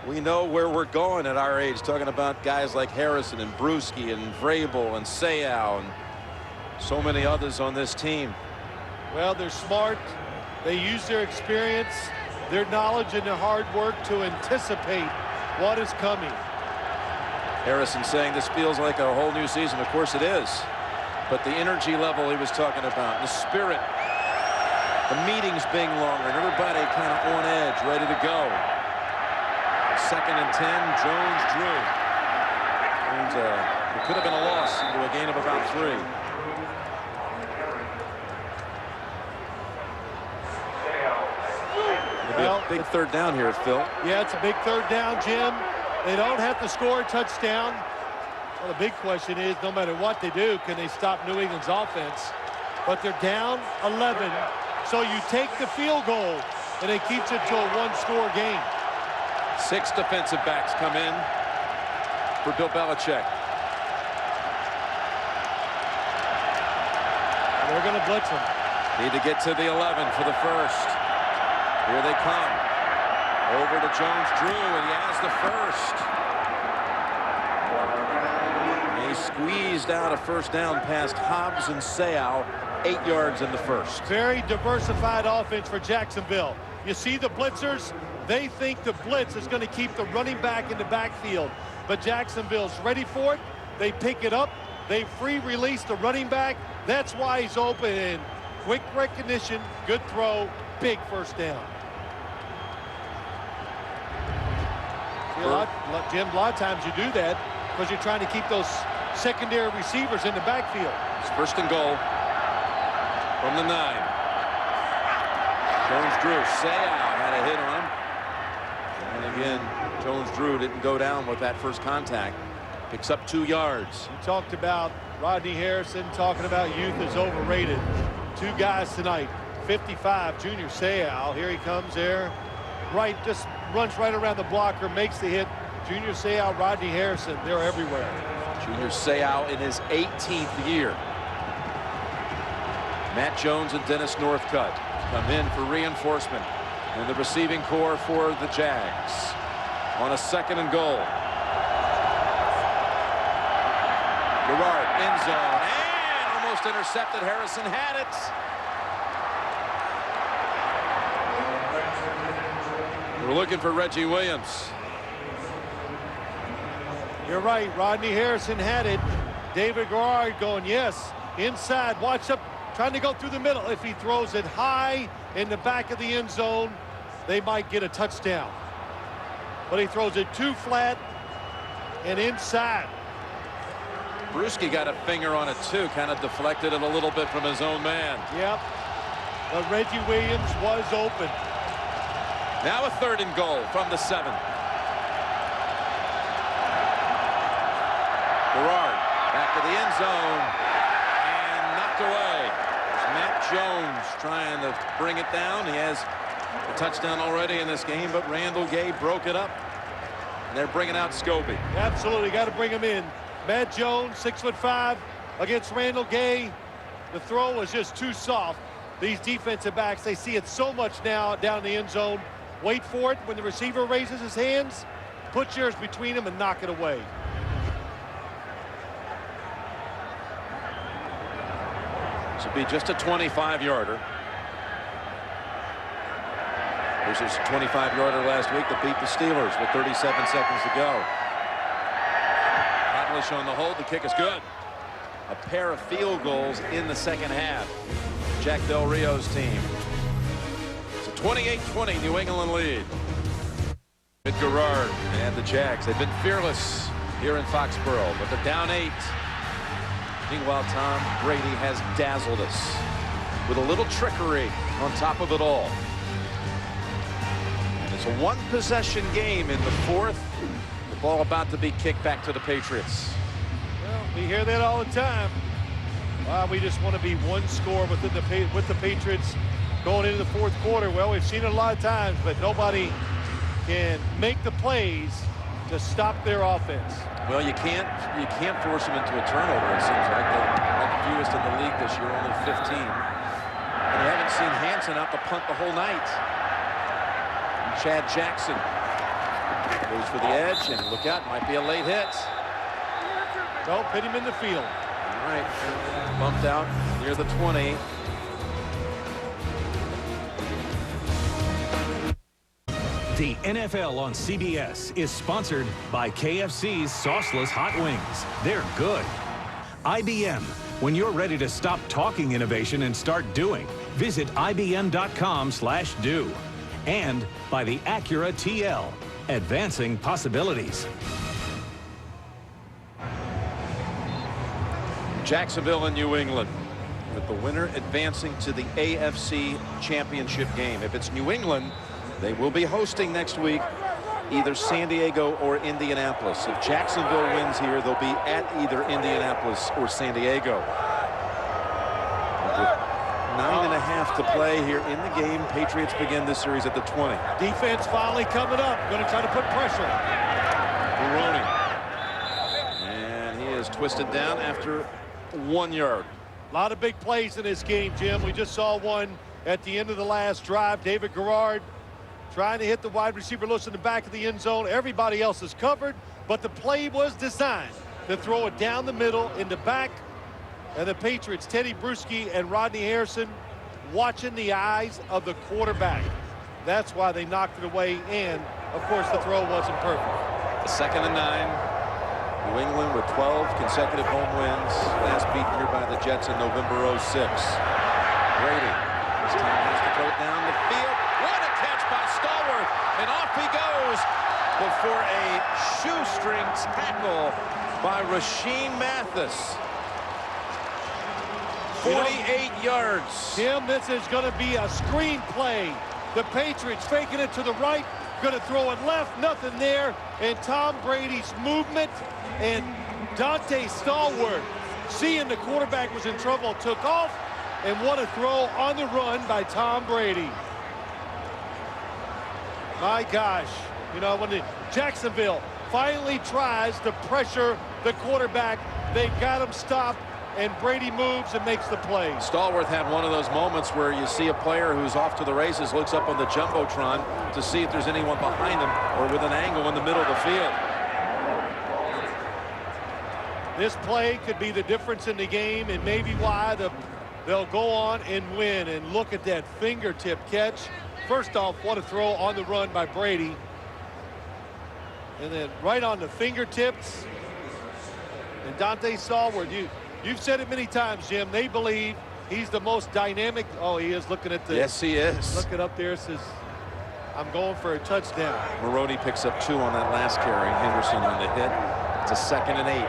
We know where we're going at our age, talking about guys like Harrison and Bruschi and Vrabel and Sayal and so many others on this team. Well, they're smart. They use their experience, their knowledge, and their hard work to anticipate what is coming. Harrison saying this feels like a whole new season. Of course it is. But the energy level he was talking about, the spirit, the meetings being longer, and everybody kind of on edge, ready to go. 2nd and 10, Jones drew. And it could have been a loss into a gain of about 3. Well, big 3rd down here, Phil. Yeah, it's a big 3rd down, Jim. They don't have to score a touchdown. Well, the big question is, no matter what they do, can they stop New England's offense? But they're down 11, so you take the field goal, and it keeps it to a 1-score game. 6 defensive backs come in for Bill Belichick. They're going to blitz them. Need to get to the 11 for the first. Here they come. Over to Jones-Drew, and he has the first. He squeezed out a 1st down past Hobbs and Seau, 8 yards in the first. Very diversified offense for Jacksonville. You see the blitzers, they think the blitz is going to keep the running back in the backfield. But Jacksonville's ready for it. They pick it up. They free release the running back. That's why he's open. And quick recognition, good throw, big 1st down. Jim, a lot of times you do that because you're trying to keep those secondary receivers in the backfield. It's 1st and goal from the 9. Jones-Drew, Seau had a hit on him. And again, Jones-Drew didn't go down with that first contact. Picks up 2 yards. You talked about Rodney Harrison, talking about youth is overrated. 2 guys tonight. 55, Junior Seau. Here he comes there. Right, just runs right around the blocker, makes the hit. Junior Seau, Rodney Harrison, they're everywhere. Junior Seau in his 18th year. Matt Jones and Dennis Northcutt come in for reinforcement in the receiving core for the Jags on a 2nd and goal. Gerard, end zone, and almost intercepted. Harrison had it. We're looking for Reggie Williams. You're right. Rodney Harrison had it. David Gerard going, yes, inside. Watch up, trying to go through the middle. If he throws it high in the back of the end zone, they might get a touchdown. But he throws it too flat and inside. Bruschi got a finger on it too, kind of deflected it a little bit from his own man. Yep. But Reggie Williams was open. Now a 3rd and goal from the 7. Gerard back to the end zone and knocked away. It's Matt Jones trying to bring it down. He has a touchdown already in this game, but Randall Gay broke it up. And they're bringing out Scobie. Absolutely, got to bring him in. Matt Jones, 6'5", against Randall Gay. The throw was just too soft. These defensive backs, they see it so much now down the end zone. Wait for it when the receiver raises his hands. Put yours between them and knock it away. This will be just a 25-yarder. This was a 25-yarder last week that beat the Steelers with 37 seconds to go. Hadlish on the hold. The kick is good. A pair of field goals in the 2nd half. Jack Del Rio's team. It's a 28-20 New England lead. With Gerard and the Jags. They've been fearless here in Foxborough, but they're down 8. Meanwhile, Tom Brady has dazzled us with a little trickery on top of it all. And it's a 1-possession game in the 4th. The ball about to be kicked back to the Patriots. Well, we hear that all the time. We just want to be 1 score with the Patriots going into the 4th quarter. Well, we've seen it a lot of times, but nobody can make the plays to stop their offense. Well, you can't force them into a turnover. It seems like they're the fewest in the league this year, only 15. And you haven't seen Hansen out to punt the whole night. And Chad Jackson goes for the edge, and look out, might be a late hit. Don't hit him in the field. All right, bumped out near the 20. The NFL on CBS is sponsored by KFC's Sauceless Hot Wings. They're good. IBM. When you're ready to stop talking innovation and start doing, visit ibm.com/do. And by the Acura TL, advancing possibilities. Jacksonville and New England, with the winner advancing to the AFC Championship game. If it's New England, they will be hosting next week either San Diego or Indianapolis. If Jacksonville wins here, they'll be at either Indianapolis or San Diego. With 9.5 to play here in the game, Patriots begin this series at the 20. Defense finally coming up. Going to try to put pressure. Maroney. And he is twisted down after 1 yard. A lot of big plays in this game, Jim. We just saw one at the end of the last drive. David Garrard trying to hit the wide receiver loose in the back of the end zone. Everybody else is covered, but the play was designed to throw it down the middle in the back. And the Patriots, Teddy Bruschi and Rodney Harrison, watching the eyes of the quarterback. That's why they knocked it away, and, of course, the throw wasn't perfect. The 2nd and 9. New England with 12 consecutive home wins. Last beaten here by the Jets in November '06. Brady. This time has to throw it down the field. What a catch by Stallworth. And off he goes before a shoestring tackle by Rasheem Mathis. 48 yards. Tim, this is going to be a screen play. The Patriots faking it to the right, going to throw it left, nothing there. And Tom Brady's movement and Dante Stallworth, seeing the quarterback was in trouble, took off, and what a throw on the run by Tom Brady. My gosh, you know, when Jacksonville finally tries to pressure the quarterback, they got him stopped, and Brady moves and makes the play. Stallworth had one of those moments where you see a player who's off to the races, looks up on the Jumbotron to see if there's anyone behind him or with an angle in the middle of the field. This play could be the difference in the game, and maybe why they'll go on and win. And look at that fingertip catch. First off, what a throw on the run by Brady. And then right on the fingertips. And Dante Stallworth, you've said it many times, Jim. They believe he's the most dynamic. Oh, he is looking at the. Yes, he is. Looking up there, says, I'm going for a touchdown. Maroney picks up 2 on that last carry. Henderson on the hit. It's a 2nd and 8.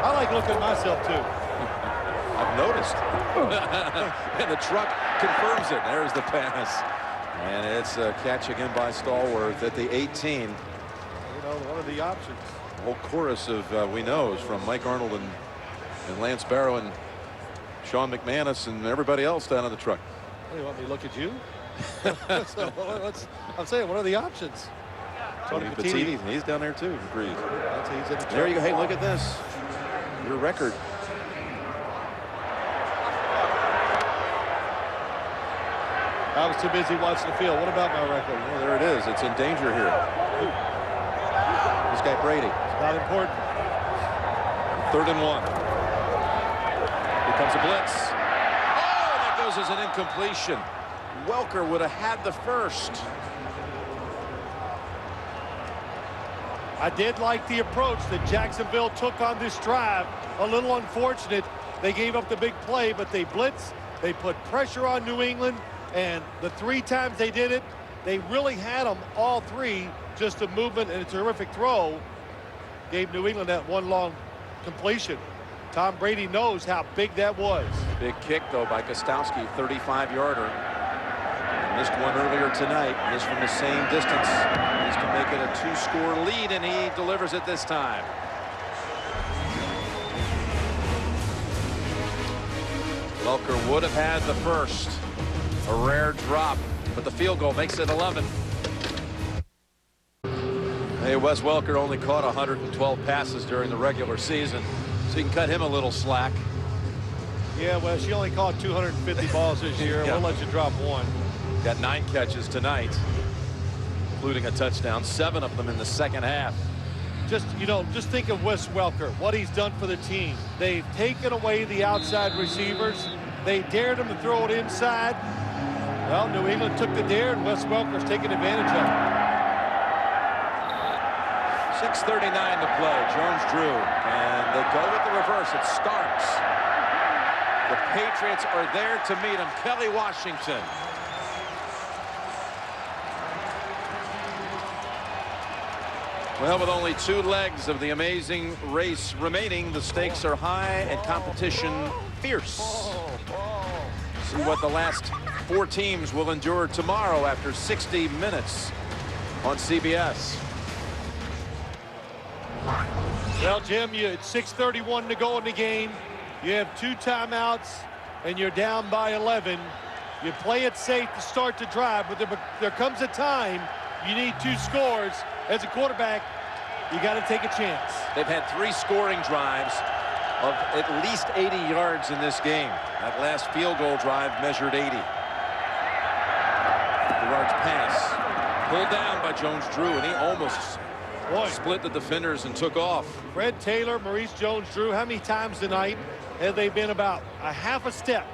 I like looking at myself, too. I've noticed. And the truck confirms it. There's the pass. And it's a catch again by Stallworth at the 18. You know, one of the options. A whole chorus of we knows from Mike Arnold and Lance Barrow and Sean McManus and everybody else down in the truck. Hey, you want me to look at you? So, I'm saying, what are the options? Tony Petiti, he's down there too. Agreed. The there you go. Hey, look at this. Your record. I was too busy watching the field. What about my record? Well, there it is. It's in danger here. This guy Brady. It's not important. 3rd and 1. Here comes a blitz. Oh, that goes as an incompletion. Welker would have had the first. I did like the approach that Jacksonville took on this drive. A little unfortunate. They gave up the big play, but they blitzed. They put pressure on New England, and the 3 times they did it, they really had them all 3. Just a movement and a terrific throw gave New England that one long completion. Tom Brady knows how big that was. Big kick, though, by Gostowski, 35-yarder. Missed one earlier tonight. Missed from the same distance. Needs to make it a 2-score lead, and he delivers it this time. Welker would have had the first. A rare drop, but the field goal makes it 11. Hey, Wes Welker only caught 112 passes during the regular season, so you can cut him a little slack. Yeah, well, she only caught 250 balls this year. Yeah. We'll let you drop 1. Got 9 catches tonight, including a touchdown, 7 of them in the second half. Just think of Wes Welker, what he's done for the team. They've taken away the outside receivers. They dared him to throw it inside. Well, New England took the dare, and Wes Welker's taking advantage of it. 6:39 to play. Jones drew, and they go with the reverse. It starts. The Patriots are there to meet him. Kelly Washington. Well, with only 2 legs of the amazing race remaining, the stakes are high and competition fierce. See what the last 4 teams will endure tomorrow after 60 minutes on CBS. Well, Jim, it's 6:31 to go in the game. You have 2 timeouts, and you're down by 11. You play it safe to start the drive, but there comes a time you need 2 scores. As a quarterback, you got to take a chance. They've had 3 scoring drives of at least 80 yards in this game. That last field goal drive measured 80. Gerard's pass pulled down by Jones-Drew, and he almost split the defenders and took off. Fred Taylor, Maurice Jones-Drew, how many times tonight have they been about a half a step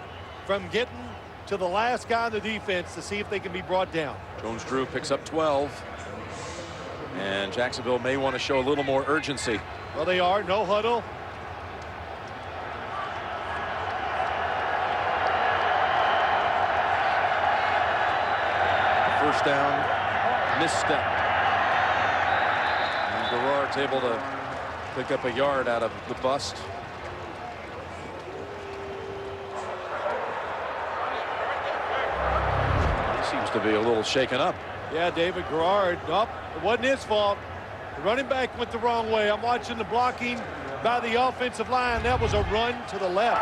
from getting to the last guy on the defense to see if they can be brought down? Jones-Drew picks up 12. And Jacksonville may want to show a little more urgency. Well, they are. No huddle. First down, misstep. And Gerard's able to pick up a yard out of the bust. He seems to be a little shaken up. Yeah, David Gerard. Nope, it wasn't his fault. The running back went the wrong way. I'm watching the blocking by the offensive line. That was a run to the left.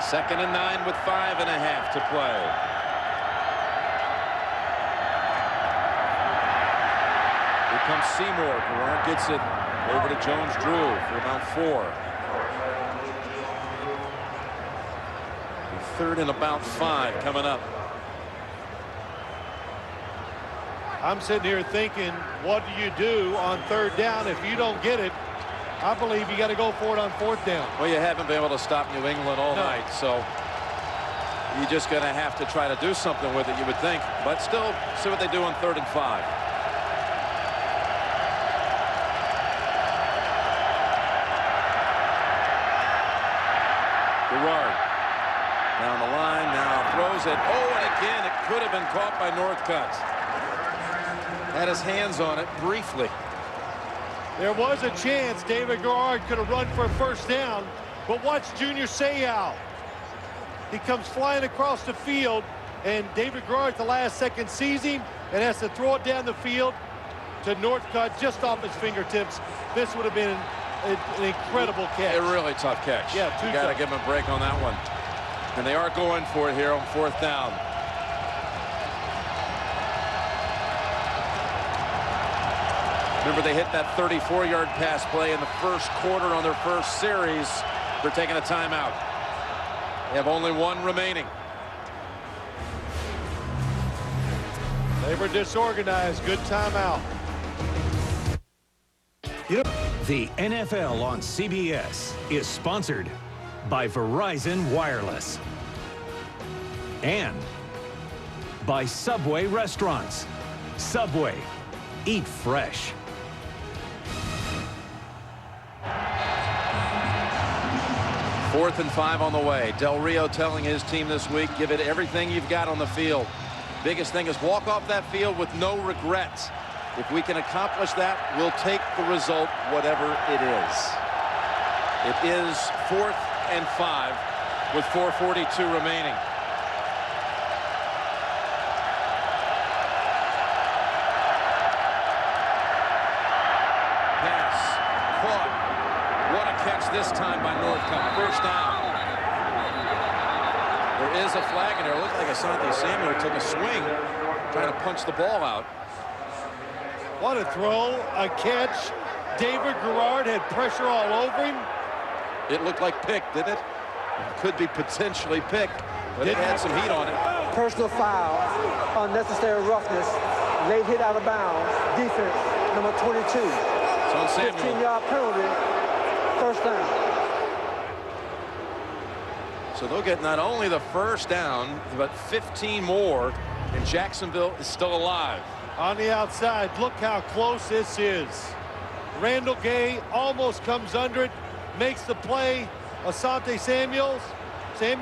2nd and 9 with 5.5 to play. Here comes Seymour. Gerard gets it over to Jones-Drew for about 4. 3rd and about 5 coming up. I'm sitting here thinking, what do you do on 3rd down if you don't get it? I believe you got to go for it on 4th down. Well, you haven't been able to stop New England all night, so you're just going to have to try to do something with it, you would think. But still, see what they do on 3rd and 5. Gerard down the line, now throws it. Oh, and again, it could have been caught by Northcutt. Had his hands on it briefly. There was a chance David Gerard could have run for a 1st down, but watch Junior Seau. He comes flying across the field, and David Gerard at the last second sees him and has to throw it down the field to Northcutt just off his fingertips. This would have been an incredible catch. A really tough catch. Yeah, you got to give him a break on that one. And they are going for it here on 4th down. Remember, they hit that 34-yard pass play in the 1st quarter on their 1st series. They're taking a timeout. They have only 1 remaining. They were disorganized. Good timeout. The NFL on CBS is sponsored by Verizon Wireless and by Subway Restaurants. Subway, eat fresh. Fourth and 5 on the way. Del Rio telling his team this week, give it everything you've got on the field. Biggest thing is walk off that field with no regrets. If we can accomplish that, we'll take the result, whatever it is. It is 4th and 5 with 4:42 remaining. Pass caught. What a catch this time by Northcutt. 1st down. There is a flag in there. It looked like Asante Samuel took a swing trying to punch the ball out. What a throw, a catch. David Gerard had pressure all over him. It looked like pick, didn't it? Could be potentially pick, but it had some heat on it. Personal foul, unnecessary roughness, late hit out of bounds, defense, number 22. It's on Samuel. 15-yard penalty, 1st down. So they'll get not only the first down, but 15 more, and Jacksonville is still alive. On the outside, look how close this is. Randall Gay almost comes under it, makes the play. Asante Samuel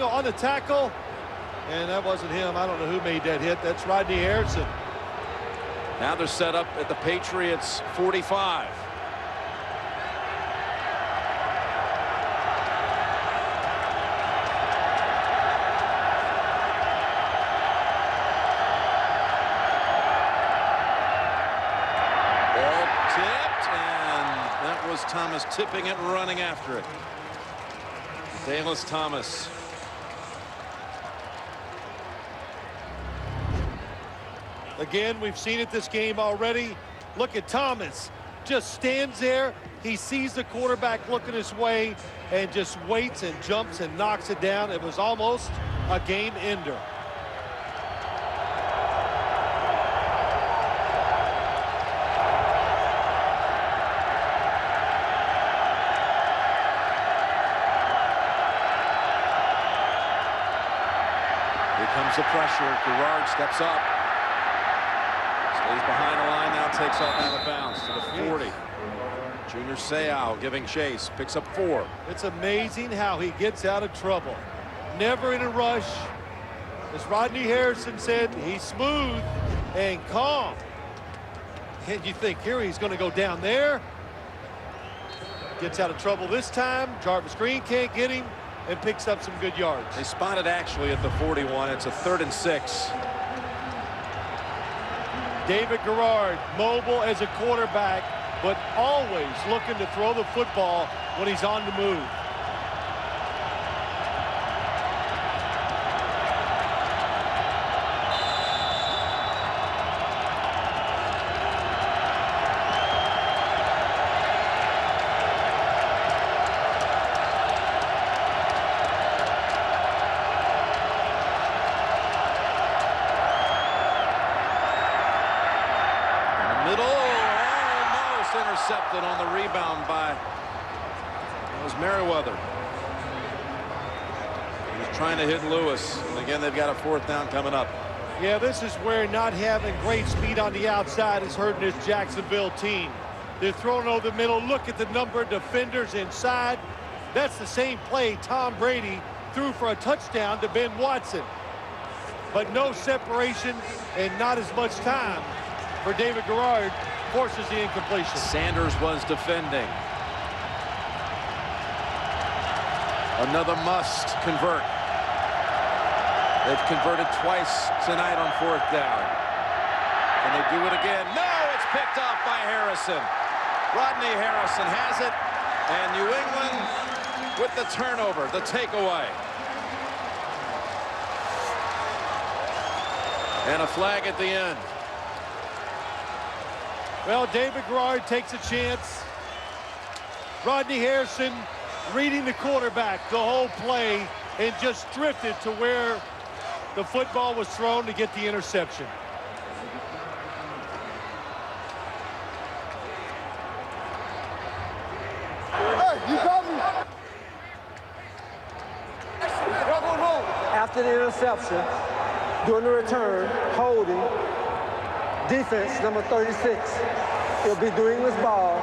on the tackle, and that wasn't him. I don't know who made that hit. That's Rodney Harrison. Now they're set up at the Patriots 45. Ball tipped, and that was Thomas tipping it and running after it. Dallas Thomas. Again, we've seen it this game already. Look at Thomas. Just stands there. He sees the quarterback looking his way and just waits and jumps and knocks it down. It was almost a game ender. Here comes the pressure. Garrard steps up. Stays behind the line now, takes off out of bounds to the 40. Junior Seau giving chase, picks up 4. It's amazing how he gets out of trouble. Never in a rush. As Rodney Harrison said, he's smooth and calm. And you think here he's going to go down there. Gets out of trouble this time. Jarvis Green can't get him and picks up some good yards. They spotted actually at the 41. It's a 3rd and 6. David Garrard, mobile as a quarterback, but always looking to throw the football when he's on the move. Intercepted on the rebound by Merriweather. He was trying to hit Lewis, and again they've got a 4th down coming up. Yeah, this is where not having great speed on the outside is hurting this Jacksonville team. They're throwing over the middle. Look at the number of defenders inside. That's the same play Tom Brady threw for a touchdown to Ben Watson. But no separation and not as much time for David Garrard. Forces the incompletion. Sanders was defending. Another must convert. They've converted twice tonight on 4th down. Can they do it again? No, it's picked off by Harrison. Rodney Harrison has it, and New England with the turnover, the takeaway. And a flag at the end. Well, David Garrard takes a chance. Rodney Harrison reading the quarterback the whole play and just drifted to where the football was thrown to get the interception. Hey, you got me. After the interception, during the return, holding, defense number 36. It'll be New England's ball.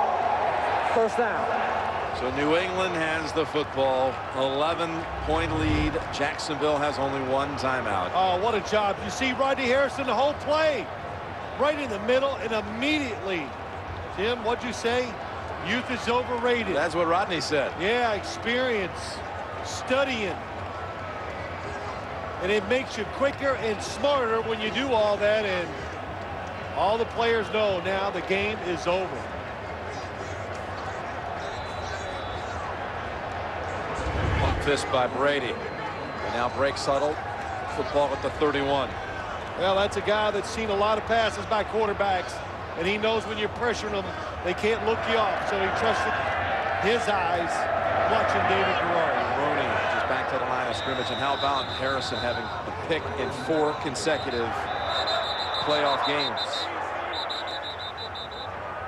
1st down. So New England has the football. 11-point lead. Jacksonville has only 1 timeout. Oh, what a job. You see Rodney Harrison the whole play. Right in the middle and immediately. Tim, what'd you say? Youth is overrated. That's what Rodney said. Yeah, experience, studying. And it makes you quicker and smarter when you do all that, and all the players know now the game is over. Fist by Brady. And now breaks Huddle. Football at the 31. Well, that's a guy that's seen a lot of passes by quarterbacks, and he knows when you're pressuring them, they can't look you off. So he trusted his eyes watching David Garrard. Rooney just back to the line of scrimmage. And how about Harrison having a pick in 4 consecutive playoff games?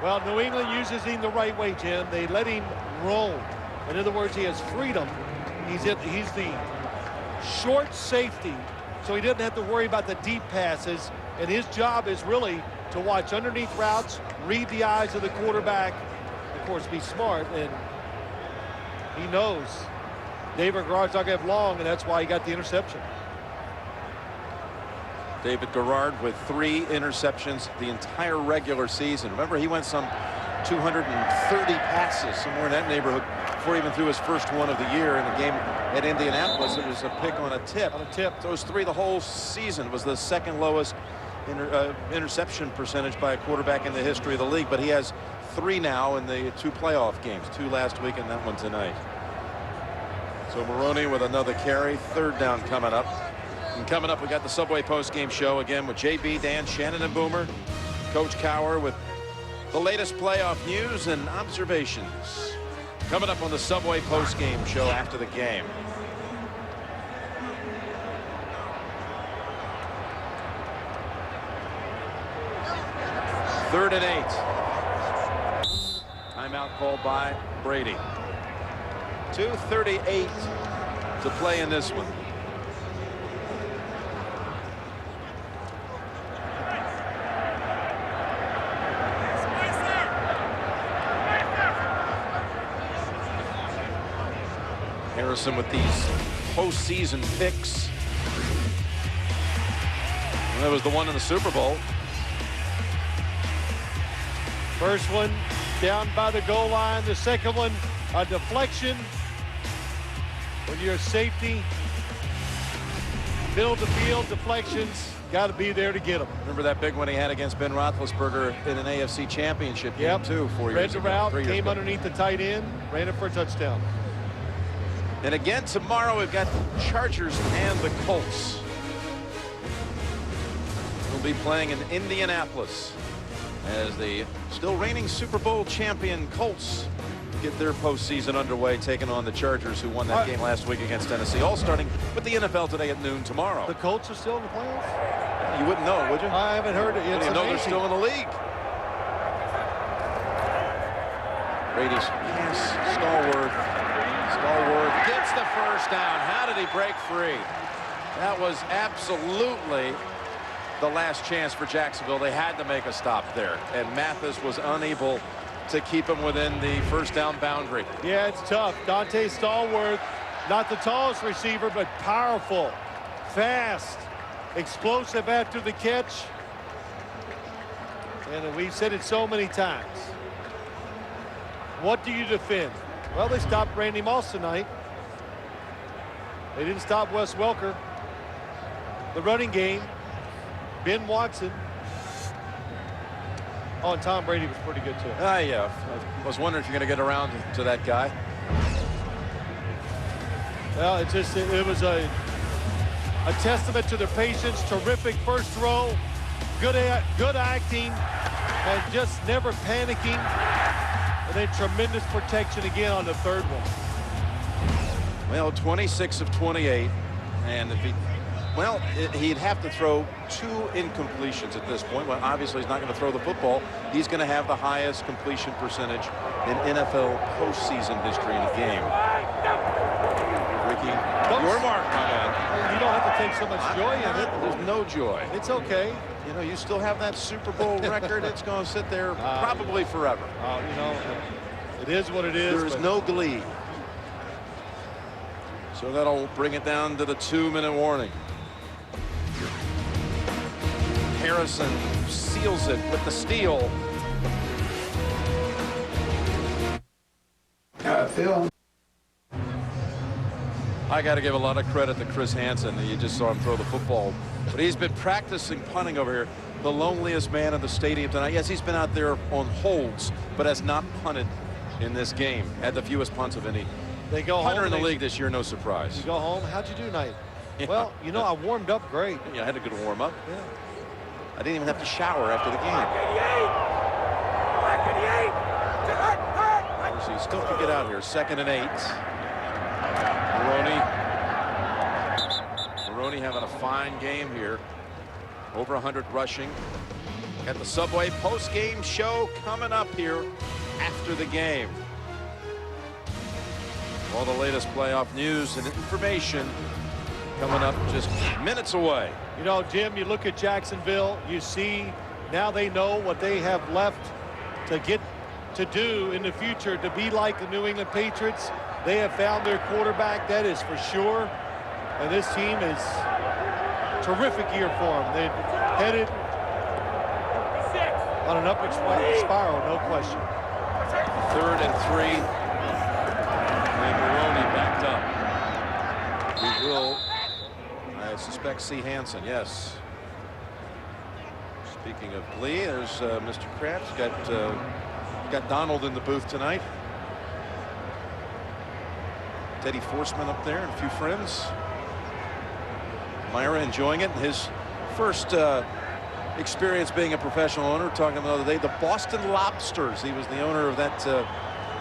Well, New England uses him the right way, Jim. They let him roam. In other words, he has freedom. He's the short safety, so he doesn't have to worry about the deep passes. And his job is really to watch underneath routes, read the eyes of the quarterback, of course, be smart. And he knows David Garrard's not going to have long, and that's why he got the interception. David Garrard with 3 interceptions the entire regular season. Remember, he went some 230 passes, somewhere in that neighborhood, before he even threw his first one of the year in a game at Indianapolis. It was a pick on a tip. Those 3 the whole season. Was the second lowest interception percentage by a quarterback in the history of the league. But he has 3 now in the 2 playoff games, 2 last week and that one tonight. So Maroney with another carry. 3rd down coming up. And coming up, we got the Subway post-game show again with JB, Dan, Shannon, and Boomer. Coach Cower with the latest playoff news and observations. Coming up on the Subway post-game show after the game. Third and 8. Timeout called by Brady. 2:38 to play in this one. Harrison with these postseason picks. And that was the one in the Super Bowl. First one down by the goal line. The second one, a deflection. When you're a safety, middle of the field deflections, got to be there to get them. Remember that big one he had against Ben Roethlisberger in an AFC championship game too, 4 years ago. Read the route, came underneath the tight end, ran it for a touchdown. And again tomorrow we've got the Chargers and the Colts. We'll be playing in Indianapolis as the still reigning Super Bowl champion Colts get their postseason underway, taking on the Chargers, who won that game last week against Tennessee. All starting with the NFL today at noon tomorrow. The Colts are still in the playoffs? You wouldn't know, would you? I haven't heard it. You didn't know they're still in the league. Brady's pass, Stallworth gets the first down. How did he break free? That was absolutely the last chance for Jacksonville. They had to make a stop there, and Mathis was unable to keep him within the first down boundary. Yeah, it's tough. Dante Stallworth, not the tallest receiver, but powerful, fast, explosive after the catch. And we've said it so many times. What do you defend? Well, they stopped Randy Moss tonight. They didn't stop Wes Welker. The running game, Ben Watson. Oh, and Tom Brady was pretty good too. Yeah, I was wondering if you're going to get around to that guy. Well, it was a testament to their patience. Terrific first throw, good acting, and just never panicking. And then tremendous protection again on the third one. Well, 26 of 28, and if he'd have to throw 2 incompletions at this point. Well, obviously he's not going to throw the football. He's going to have the highest completion percentage in NFL postseason history in a game. Ricky, your mark, my man. You don't have to take so much joy in it. There's no joy. It's okay. You know, you still have that Super Bowl record. It's going to sit there probably forever. You know, it is what it is. There is no glee. So that'll bring it down to the 2-minute warning. Harrison seals it with the steal. Phil. I got to give a lot of credit to Chris Hansen. You just saw him throw the football. But he's been practicing punting over here. The loneliest man in the stadium tonight. Yes, he's been out there on holds, but has not punted in this game. Had the fewest punts of any punter in the league this year, no surprise. You go home, how'd you do tonight? Yeah. Well, you know, I warmed up great. Yeah, I had a good warm up. Yeah. I didn't even have to shower after the game. So he still could get out here. 2nd and 8. Maroney having a fine game here. Over 100 rushing. Got the Subway post-game show coming up here after the game. All the latest playoff news and information coming up just minutes away. You know, Jim, you look at Jacksonville, you see now they know what they have left to get to do in the future to be like the New England Patriots. They have found their quarterback, that is for sure. And this team is a terrific year for them. They're headed on an upward spiral, no question. 3rd and 3. And Maroney backed up. We will, I suspect, see Hansen. Yes. Speaking of Glee, there's Mr. Krabs. Got Donald in the booth tonight. Teddy Forsman up there and a few friends. Myra enjoying it. His first experience being a professional owner. Talking the other day, the Boston Lobsters. He was the owner of that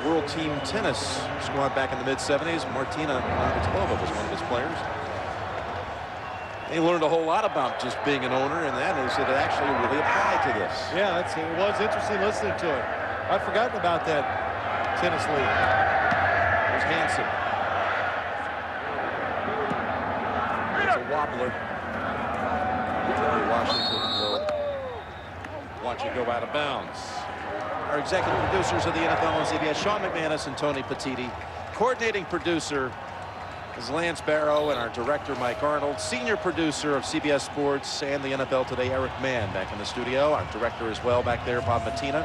World Team Tennis squad back in the mid-70s. Martina Navratilova was one of his players. He learned a whole lot about just being an owner, and that is that it actually really applied to this. Yeah, it was interesting listening to it. I'd forgotten about that tennis league. There's Hansen. There's a wobbler. Terry Washington will watch it go out of bounds. Our executive producers of the NFL on CBS, Sean McManus and Tony Petitti. Coordinating producer is Lance Barrow, and our director, Mike Arnold. Senior producer of CBS Sports and the NFL Today, Eric Mann, back in the studio. Our director as well back there, Bob Mattina.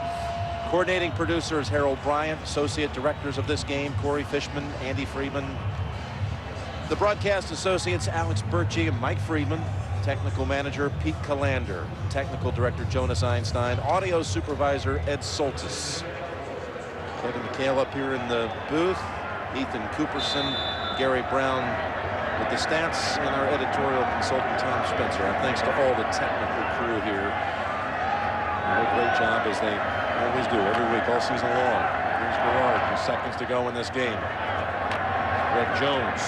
Coordinating producer is Harold Bryant. Associate directors of this game, Corey Fishman, Andy Friedman. The broadcast associates, Alex Birchie and Mike Friedman. Technical manager, Pete Callander. Technical director, Jonas Einstein. Audio supervisor, Ed Soltis. Kevin McHale up here in the booth. Ethan Cooperson, Gary Brown with the stats, and our editorial consultant, Tom Spencer. Our thanks to all the technical crew here. They do a great job, as they always do every week, all season long. Here's Garrard with seconds to go in this game. Greg Jones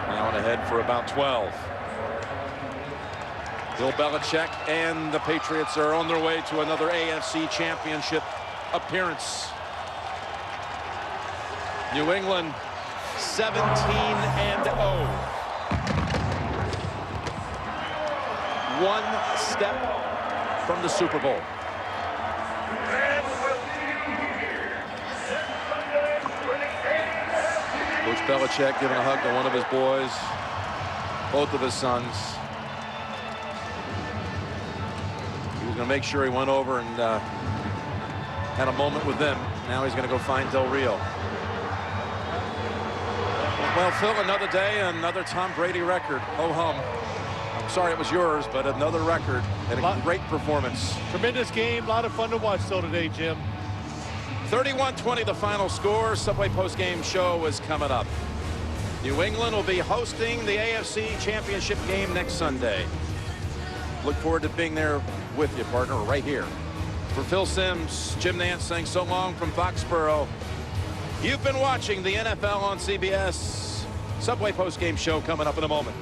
now on ahead for about 12. Bill Belichick and the Patriots are on their way to another AFC Championship appearance. New England 17-0. One step from the Super Bowl. Coach Belichick giving a hug to one of his boys, both of his sons. He was going to make sure he went over and had a moment with them. Now he's going to go find Del Rio. Well, Phil, another day, another Tom Brady record. Ho hum. I'm sorry it was yours, but another record and a great performance. Tremendous game. A lot of fun to watch still today, Jim. 31-20 the final score. Subway postgame show is coming up. New England will be hosting the AFC Championship game next Sunday. Look forward to being there with you, partner, right here. For Phil Simms, Jim Nance saying so long from Foxborough. You've been watching the NFL on CBS. Subway postgame show coming up in a moment.